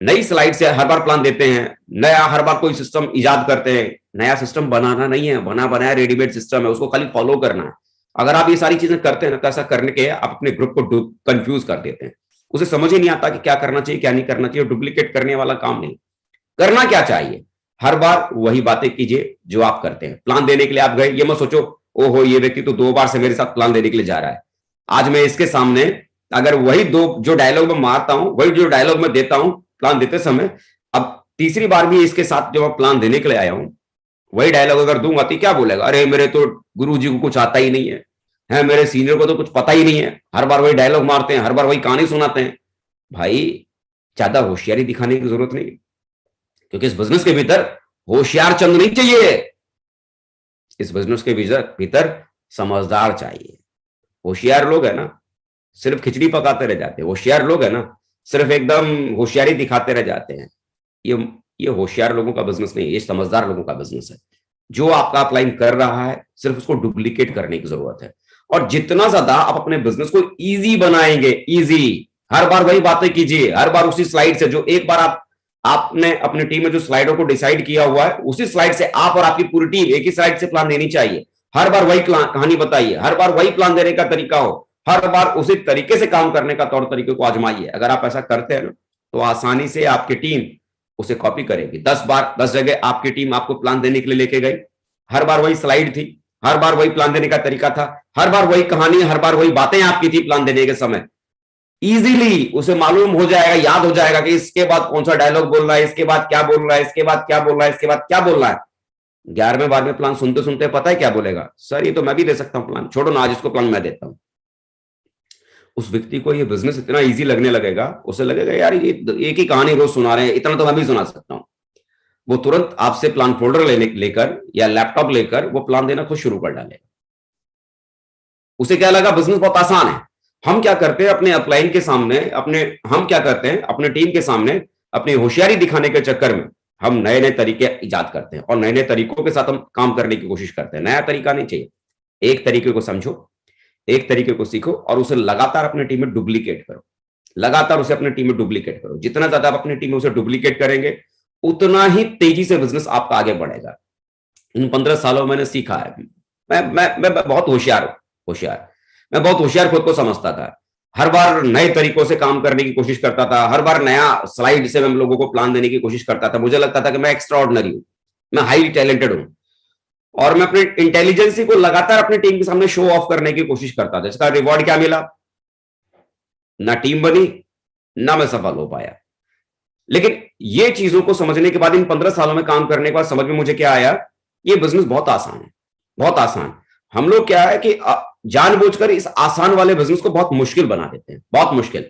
C: नई स्लाइड से हर बार प्लान देते हैं, नया हर बार कोई सिस्टम इजाद करते हैं, नया सिस्टम बनाना नहीं है, बनाया रेडीमेड सिस्टम है, उसको खाली फॉलो करना है। अगर आप ये सारी चीजें करते हैं ना, तो ऐसा करने के आप अपने ग्रुप को कंफ्यूज कर देते हैं। उसे समझ ही नहीं आता कि क्या करना चाहिए, क्या नहीं करना चाहिए। डुप्लीकेट करने वाला काम नहीं करना। क्या चाहिए? हर बार वही बातें कीजिए जो आप करते हैं। प्लान देने के लिए आप गए, ये मत सोचो ओहो ये व्यक्ति तो 2 बार से मेरे साथ प्लान देने के लिए जा रहा है, आज मैं इसके सामने अगर वही 2 जो डायलॉग मैं मारता हूं, वही जो डायलॉग मैं देता हूं प्लान देते समय, अब तीसरी बार भी इसके साथ जो मैं प्लान देने के लिए आया हूं, वही डायलॉग अगर दूंगा तो क्या बोलेगा? अरे मेरे तो गुरुजी को कुछ आता ही नहीं है, मेरे सीनियर को तो कुछ पता ही नहीं है, हर बार वही डायलॉग मारते हैं, हर बार वही कहानी सुनाते हैं। भाई ज्यादा होशियारी दिखाने की जरूरत नहीं, क्योंकि इस बिजनेस के भीतर होशियार चंद नहीं चाहिए। इस बिजनेस के भीतर समझदार चाहिए। होशियार लोग है ना सिर्फ खिचड़ी पकाते रह जाते हैं, होशियार लोग है ना सिर्फ एकदम होशियारी दिखाते रह जाते हैं। ये होशियार लोगों का बिजनेस नहीं, ये समझदार लोगों का बिजनेस है। जो आपका अपलाइन कर रहा है सिर्फ उसको डुप्लीकेट करने की जरूरत है। और जितना ज्यादा आप अपने बिजनेस को इजी बनाएंगे, इजी, हर बार वही बातें कीजिए, हर बार उसी स्लाइड से, जो एक बार आपने अपनी टीम में जो स्लाइडों को डिसाइड किया हुआ है, उसी स्लाइड से आप और आपकी पूरी टीम एक ही स्लाइड से प्लान देनी चाहिए। हर बार वही कहानी बताइए, हर बार वही प्लान देने का तरीका हो, हर बार उसी तरीके से काम करने का तौर तरीके को आजमाइए। अगर आप ऐसा करते हैं ना, तो आसानी से आपकी टीम उसे कॉपी करेगी। 10 जगह आपकी टीम आपको प्लान देने के लिए लेके गई, हर बार वही स्लाइड थी, हर बार वही प्लान देने का तरीका था, हर बार वही कहानी, हर बार वही बातें आपकी थी प्लान देने के समय। इजीली उसे मालूम हो जाएगा, याद हो जाएगा कि इसके बाद कौन सा डायलॉग बोल रहा है, इसके बाद क्या बोल रहा है, इसके बाद क्या बोल रहा है, इसके बाद क्या बोल रहा है। 11वें 12वें प्लान सुनते सुनते पता है क्या बोलेगा? सर ये तो मैं भी दे सकता हूं प्लान, छोड़ो ना आज इसको प्लान मैं देता हूं। उस व्यक्ति को ये बिजनेस इतना इजी लगने लगेगा, उसे लगेगा यार ये एक ही कहानी रोज सुना रहे हैं, इतना तो मैं भी सुना सकता हूं। वो तुरंत आपसे प्लान फोल्डर लेकर या लैपटॉप लेकर वो प्लान देना खुद शुरू कर डालेगा। उसे क्या लगा बिजनेस बहुत आसान है। हम क्या करते हैं अपने अपलाइन के सामने, अपने टीम के सामने अपनी होशियारी दिखाने के चक्कर में हम नए नए तरीके इजाद करते हैं, और नए नए तरीकों के साथ हम काम करने की कोशिश करते हैं। नया तरीका नहीं चाहिए, एक तरीके को समझो, एक तरीके को सीखो और उसे लगातार अपनी टीम में डुप्लीकेट करो। लगातार उसे अपनी टीम में डुप्लीकेट करो। जितना ज्यादा आप अपनी टीम में उसे डुप्लीकेट करेंगे, उतना ही तेजी से बिजनेस आपका आगे बढ़ेगा। इन 15 सालों में मैंने सीखा है। मैं बहुत होशियार मैं बहुत होशियार खुद को समझता था। हर बार नए तरीकों से काम करने की कोशिश करता था, हर बार नया स्लाइड से मैं लोगों को प्लान देने की कोशिश करता था। मुझे लगता था कि मैं एक्स्ट्रा ऑर्डिनरी हूं, मैं हाईली टैलेंटेड हूं, और मैं अपने इंटेलिजेंसी को लगातार अपनी टीम के सामने शो ऑफ करने की कोशिश करता था। इसका रिवॉर्ड क्या मिला? ना टीम बनी, ना मैं सफल हो पाया। लेकिन ये चीजों को समझने के बाद, इन 15 सालों में काम करने के बाद समझ में मुझे क्या आया, ये बिजनेस बहुत आसान है, बहुत आसान। हम लोग क्या है कि जानबूझकर इस आसान वाले बिजनेस को बहुत मुश्किल बना देते हैं, बहुत मुश्किल।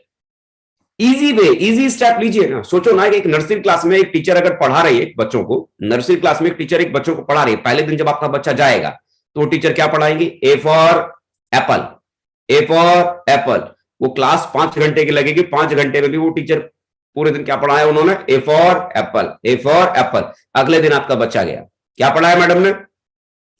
C: इजी वे, इजी स्टेप लीजिए ना। सोचो ना कि एक नर्सरी क्लास में एक टीचर अगर पढ़ा रही है बच्चों को, नर्सरी क्लास में एक टीचर एक बच्चों को पढ़ा रही है, पहले दिन जब आपका बच्चा जाएगा तो टीचर क्या पढ़ाएंगे? A for Apple, A for Apple. वो क्लास 5 घंटे की लगेगी, 5 घंटे में भी वो टीचर पूरे दिन क्या पढ़ाया उन्होंने? A for Apple, A for Apple. अगले दिन आपका बच्चा गया, क्या पढ़ाया मैडम ने?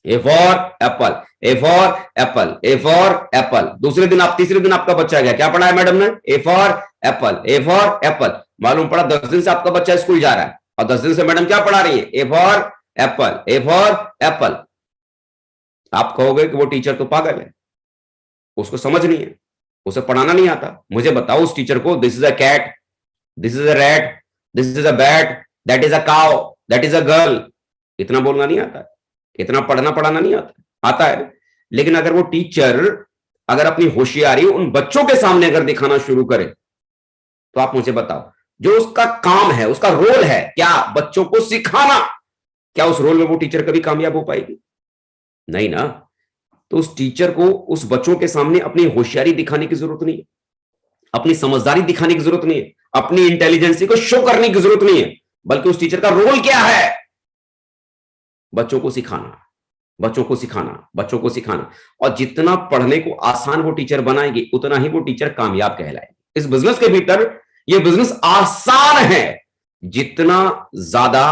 C: A for Apple, A for Apple, A for Apple. दूसरे दिन तीसरे दिन आपका बच्चा गया, क्या पढ़ाया मैडम ने? A for Apple, A for Apple. मालूम पड़ा 10 दिन से आपका बच्चा स्कूल जा रहा है और 10 दिन से मैडम क्या पढ़ा रही है? A for Apple, A for Apple. आप कहोगे कि वो टीचर तो पागल है, उसको समझ नहीं है, उसे पढ़ाना नहीं आता। मुझे बताओ उस टीचर को, this is a cat, this is a rat, this is a bat, that is a cow, that is a girl, इतना बोलना नहीं आता है, इतना पढ़ना पढ़ाना नहीं आता, आता है। लेकिन अगर वो टीचर अगर अपनी होशियारी उन बच्चों के सामने अगर दिखाना शुरू करे, तो आप मुझे बताओ, जो उसका काम है, उसका रोल है क्या? बच्चों को सिखाना। क्या उस रोल में वो टीचर कभी कामयाब हो पाएगी? नहीं ना। तो उस टीचर को उस बच्चों के सामने अपनी होशियारी दिखाने की जरूरत नहीं है, अपनी समझदारी दिखाने की जरूरत नहीं है, अपनी इंटेलिजेंसी को शो करने की जरूरत नहीं है, बल्कि उस टीचर का रोल क्या है? बच्चों को सिखाना, बच्चों को सिखाना, बच्चों को सिखाना। और जितना पढ़ने को आसान वो टीचर बनाएगी, उतना ही वो टीचर कामयाब कहलाएगी। इस बिजनेस के भीतर ये बिजनेस आसान है। जितना ज्यादा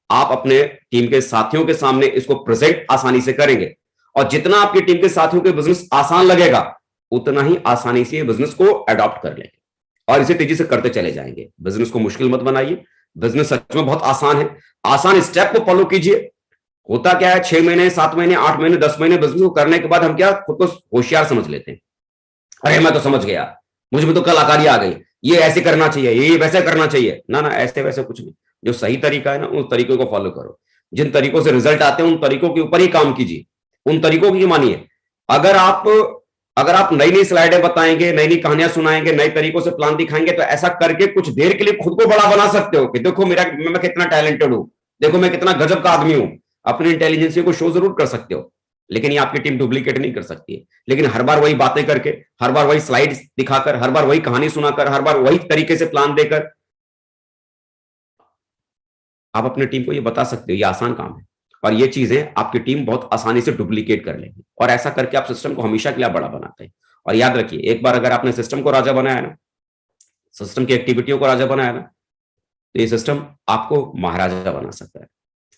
C: आप अपने टीम के साथियों के सामने इसको प्रेजेंट आसानी से करेंगे, और जितना आपकी टीम के साथियों के बिजनेस आसान लगेगा, उतना ही आसानी से बिजनेस को अडॉप्ट कर लेंगे और इसे तेजी से करते चले जाएंगे। बिजनेस को मुश्किल मत बनाइए, बिजनेस सच में बहुत आसान है। आसान स्टेप को फॉलो कीजिए। होता क्या है, 6 महीने, 7 महीने, 8 महीने, 10 महीने बिजनेस को करने के बाद हम क्या खुद को होशियार समझ लेते हैं। अरे मैं तो समझ गया, मुझ में तो कलाकारी आ गई, ये ऐसे करना चाहिए, ये वैसे करना चाहिए। ना ना, ऐसे वैसे कुछ नहीं। जो सही तरीका है ना, उन तरीकों को फॉलो करो। जिन तरीकों से रिजल्ट आते हैं उन तरीकों के ऊपर ही काम कीजिए, उन तरीकों की मानिए। अगर आप नई नई स्लाइडें बताएंगे, नई नई कहानियां सुनाएंगे, नए तरीकों से प्लान दिखाएंगे, तो ऐसा करके कुछ देर के लिए खुद को बड़ा बना सकते हो कि देखो मैं कितना टैलेंटेड हूं, देखो मैं कितना गजब का आदमी हूं। अपनी इंटेलिजेंसी को शो जरूर कर सकते हो, लेकिन ये आपकी टीम डुप्लीकेट नहीं कर सकती है। लेकिन हर बार वही बातें करके, हर बार वही स्लाइड्स दिखाकर, हर बार वही कहानी सुनाकर, हर बार वही तरीके से प्लान देकर आप अपनी टीम को ये बता सकते हो ये आसान काम है, और ये चीजें आपकी टीम बहुत आसानी से डुप्लीकेट कर लेगी। और ऐसा करके आप सिस्टम को हमेशा के लिए बड़ा बनाते हैं। और याद रखिए, एक बार अगर आपने सिस्टम को राजा बनाया ना, सिस्टम की एक्टिविटियों को राजा बनाया ना, तो ये सिस्टम आपको महाराजा बना सकता है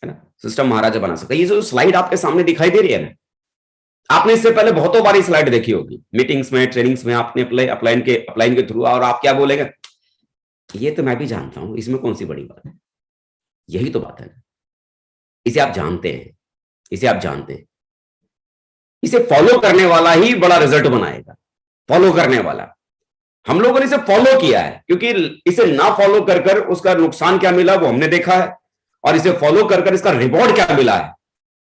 C: ना। सिस्टम महाराजा बना सकता है। ये जो स्लाइड आपके सामने दिखाई दे रही है ना, आपने इससे पहले बहुतों बारी स्लाइड देखी होगी, मीटिंग्स में, ट्रेनिंग्स में, आपने अपलाइन के थ्रू, और आप क्या बोलेंगे, ये तो मैं भी जानता हूं, इसमें कौन सी बड़ी बात है। यही तो बात है ना, इसे आप जानते हैं, इसे आप जानते हैं। इसे फॉलो करने वाला ही बड़ा रिजल्ट बनाएगा, फॉलो करने वाला। हम लोगों ने इसे फॉलो किया है, क्योंकि इसे ना फॉलो कर कर उसका नुकसान क्या मिला वो हमने देखा है, और इसे फॉलो कर कर इसका रिवॉर्ड क्या मिला है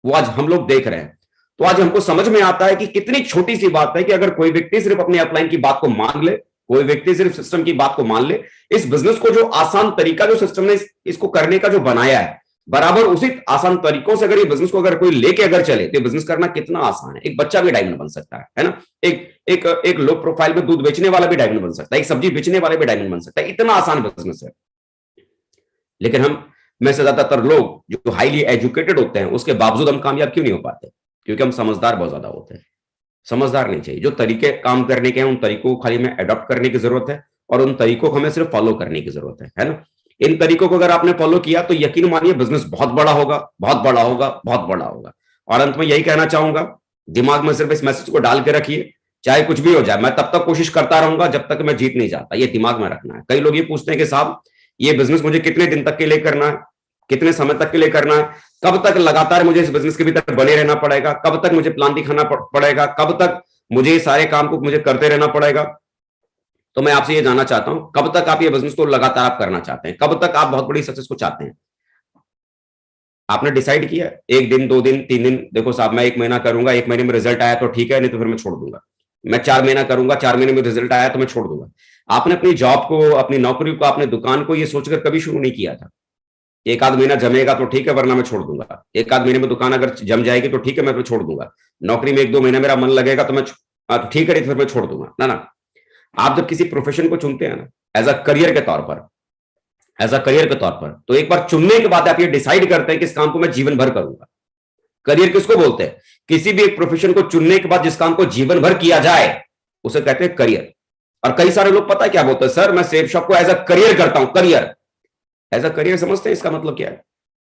C: वो आज हम लोग देख रहे हैं। तो आज हमको समझ में आता है कि कितनी छोटी सी बात है कि अगर कोई व्यक्ति सिर्फ अपने अपलाइन की बात को मान ले, कोई व्यक्ति सिर्फ सिस्टम की बात को मान ले, इस बिजनेस को जो आसान तरीका जो सिस्टम ने इसको करने का जो बनाया है, बराबर उसी आसान तरीकों से अगर ये बिजनेस को अगर कोई लेके अगर चले, तो बिजनेस करना कितना आसान है। एक बच्चा भी डायमंड बन सकता है ना। एक लो प्रोफाइल में दूध बेचने वाला भी डायमंड बन सकता है, एक सब्जी बेचने वाला भी डायमंड बन सकता है। इतना आसान बिजनेस है। लेकिन हम में से ज्यादातर लोग जो हाईली एजुकेटेड होते हैं, उसके बावजूद हम कामयाब क्यों नहीं हो पाते? क्योंकि हम समझदार बहुत ज्यादा होते हैं। समझदार नहीं चाहिए। जो तरीके काम करने के हैं, उन तरीकों को खाली हमें अडॉप्ट करने की जरूरत है, और उन तरीकों को हमें सिर्फ फॉलो करने की जरूरत है ना। इन तरीकों को अगर आपने फॉलो किया तो यकीन मानिए बिजनेस बहुत बड़ा होगा, बहुत बड़ा होगा, बहुत बड़ा होगा। और अंत में यही कहना चाहूंगा, दिमाग में सिर्फ इस मैसेज को डाल के रखिए, चाहे कुछ भी हो जाए, मैं तब तक कोशिश करता रहूंगा जब तक मैं जीत नहीं जाता। ये दिमाग में रखना है। कई लोग ये पूछते हैं कि साहब, ये बिजनेस मुझे कितने दिन तक के लिए करना है? कितने समय तक के लिए करना है, कब तक लगातार मुझे इस बिजनेस के भीतर बने रहना पड़ेगा, कब तक मुझे प्लान दिखाना पड़ेगा, कब तक मुझे ये सारे काम को मुझे करते रहना पड़ेगा। तो मैं आपसे ये जानना चाहता हूं, कब तक आप ये बिजनेस को लगातार आप करना चाहते हैं, कब तक आप बहुत बड़ी सक्सेस को चाहते हैं? आपने डिसाइड किया 1 दिन 2 दिन 3 दिन, देखो साहब मैं 1 महीना करूंगा, 1 महीने में रिजल्ट आया तो ठीक है, नहीं तो फिर मैं छोड़ दूंगा। मैं 4 महीना करूंगा, 4 महीने में रिजल्ट आया तो मैं छोड़ दूंगा। आपने अपनी जॉब को, अपनी नौकरी को, अपने दुकान को ये सोचकर कभी शुरू नहीं किया था 1 आध महीना जमेगा तो ठीक है वरना मैं छोड़ दूंगा, 1 आध महीने में दुकान अगर जम जाएगी तो ठीक है मैं फिर छोड़ दूंगा, नौकरी में 1-2 महीना मेरा मन लगेगा तो मैं ठीक है फिर मैं छोड़ दूंगा। ना ना, आप जब किसी प्रोफेशन को चुनते हैं ना एज अ करियर के तौर पर, तो एक बार चुनने के बाद आप ये डिसाइड करते हैं कि इस काम को मैं जीवन भर करूंगा। करियर किसको बोलते हैं? किसी भी एक प्रोफेशन को चुनने के बाद जिस काम को जीवन भर किया जाए उसे कहते हैं करियर। और कई सारे लोग पता है क्या बोलते हैं, सर मैं सेफ शॉप को एज अ करियर करता हूं। करियर एज अ करियर समझते हैं? इसका मतलब क्या है?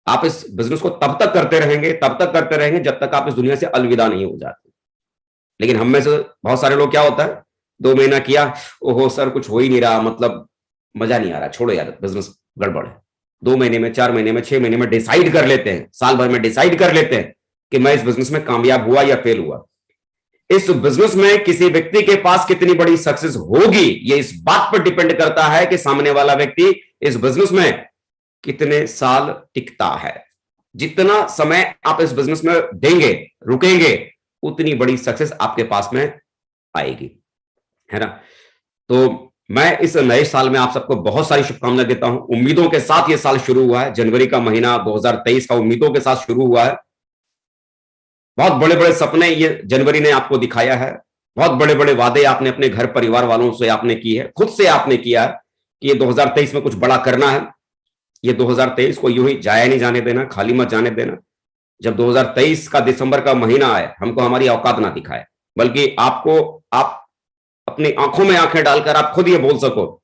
C: आप इस बिजनेस को तब तक करते रहेंगे जब तक आप इस दुनिया से अलविदा नहीं हो जाते। लेकिन हम में से बहुत सारे लोग क्या होता है, 2 महीना किया, ओहो सर कुछ हो ही नहीं रहा, मतलब मजा नहीं आ रहा, छोड़ो यार बिजनेस गड़बड़ है। 2 महीने में, 4 महीने में, 6 महीने में डिसाइड कर लेते हैं, साल भर में डिसाइड कर लेते हैं कि मैं इस बिजनेस में कामयाब हुआ या फेल हुआ। इस बिजनेस में किसी व्यक्ति के पास कितनी बड़ी सक्सेस होगी ये इस बात पर डिपेंड करता है कि सामने वाला व्यक्ति इस बिजनेस में कितने साल टिकता है। जितना समय आप इस बिजनेस में देंगे, रुकेंगे, उतनी बड़ी सक्सेस आपके पास में आएगी, है ना। तो मैं इस नए साल में आप सबको बहुत सारी शुभकामनाएं देता हूं। उम्मीदों के साथ ये साल शुरू हुआ है, जनवरी का महीना 2023 का उम्मीदों के साथ शुरू हुआ है। बहुत बड़े बड़े सपने ये जनवरी ने आपको दिखाया है, बहुत बड़े बड़े वादे आपने अपने घर परिवार वालों से आपने की है, खुद से आपने किया है कि ये 2023 में कुछ बड़ा करना है। ये 2023 को यूं ही जाया नहीं जाने देना, खाली मत जाने देना। जब 2023 का दिसंबर का महीना आए, हमको हमारी औकात ना दिखाए, बल्कि आप अपनी आंखों में आंखें डालकर आप खुद ये बोल सको,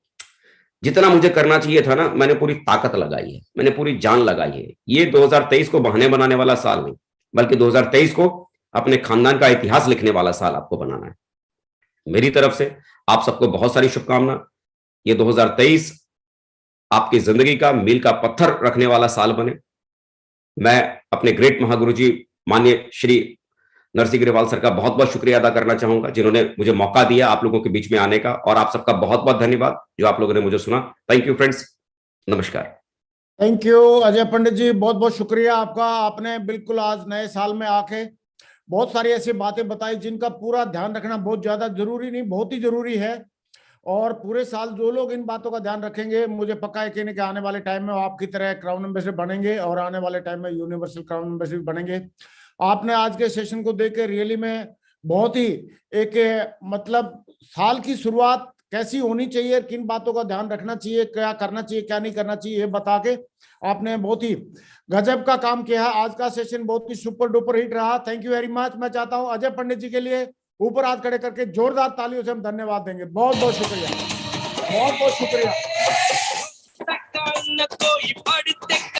C: जितना मुझे करना चाहिए था ना मैंने पूरी ताकत लगाई है, मैंने पूरी जान लगाई है। ये 2023 को बहाने बनाने वाला साल नहीं, बल्कि 2023 को अपने खानदान का इतिहास लिखने वाला साल आपको बनाना है। मेरी तरफ से आप सबको बहुत सारी शुभकामना। ये 2023 आपकी जिंदगी का मील का पत्थर रखने वाला साल बने। मैं अपने ग्रेट महागुरु जी माननीय श्री नरसिंह ग्रेवाल सर का बहुत बहुत शुक्रिया अदा करना चाहूंगा, जिन्होंने मुझे मौका दिया आप लोगों के बीच में आने का। और आप सबका बहुत बहुत धन्यवाद जो आप लोगों ने मुझे सुना। थैंक यू फ्रेंड्स, नमस्कार।
B: थैंक यू अजय पंडित जी, बहुत बहुत शुक्रिया आपका। आपने बिल्कुल आज नए साल में आके बहुत सारी ऐसी बातें बताई जिनका पूरा ध्यान रखना बहुत ज्यादा जरूरी नहीं, बहुत ही जरूरी है। और पूरे साल जो लोग इन बातों का ध्यान रखेंगे, मुझे पक्का है कि आने वाले टाइम में आपकी तरह क्राउन एम्बेसडर बनेंगे और आने वाले टाइम में यूनिवर्सल क्राउन एम्बेसडर बनेंगे। आपने आज के सेशन को देख के रियली में बहुत ही एक मतलब साल की शुरुआत कैसी होनी चाहिए, किन बातों का ध्यान रखना चाहिए, क्या करना चाहिए क्या नहीं करना चाहिए, ये बता के आपने बहुत ही गजब का काम किया है। आज का सेशन बहुत ही सुपर डुपर हिट रहा। Thank you very much. मैं चाहता हूं अजय पंडित जी के लिए ऊपर हाथ खड़े करके जोरदार तालियों से हम धन्यवाद देंगे। बहुत बहुत शुक्रिया, बहुत बहुत शुक्रिया।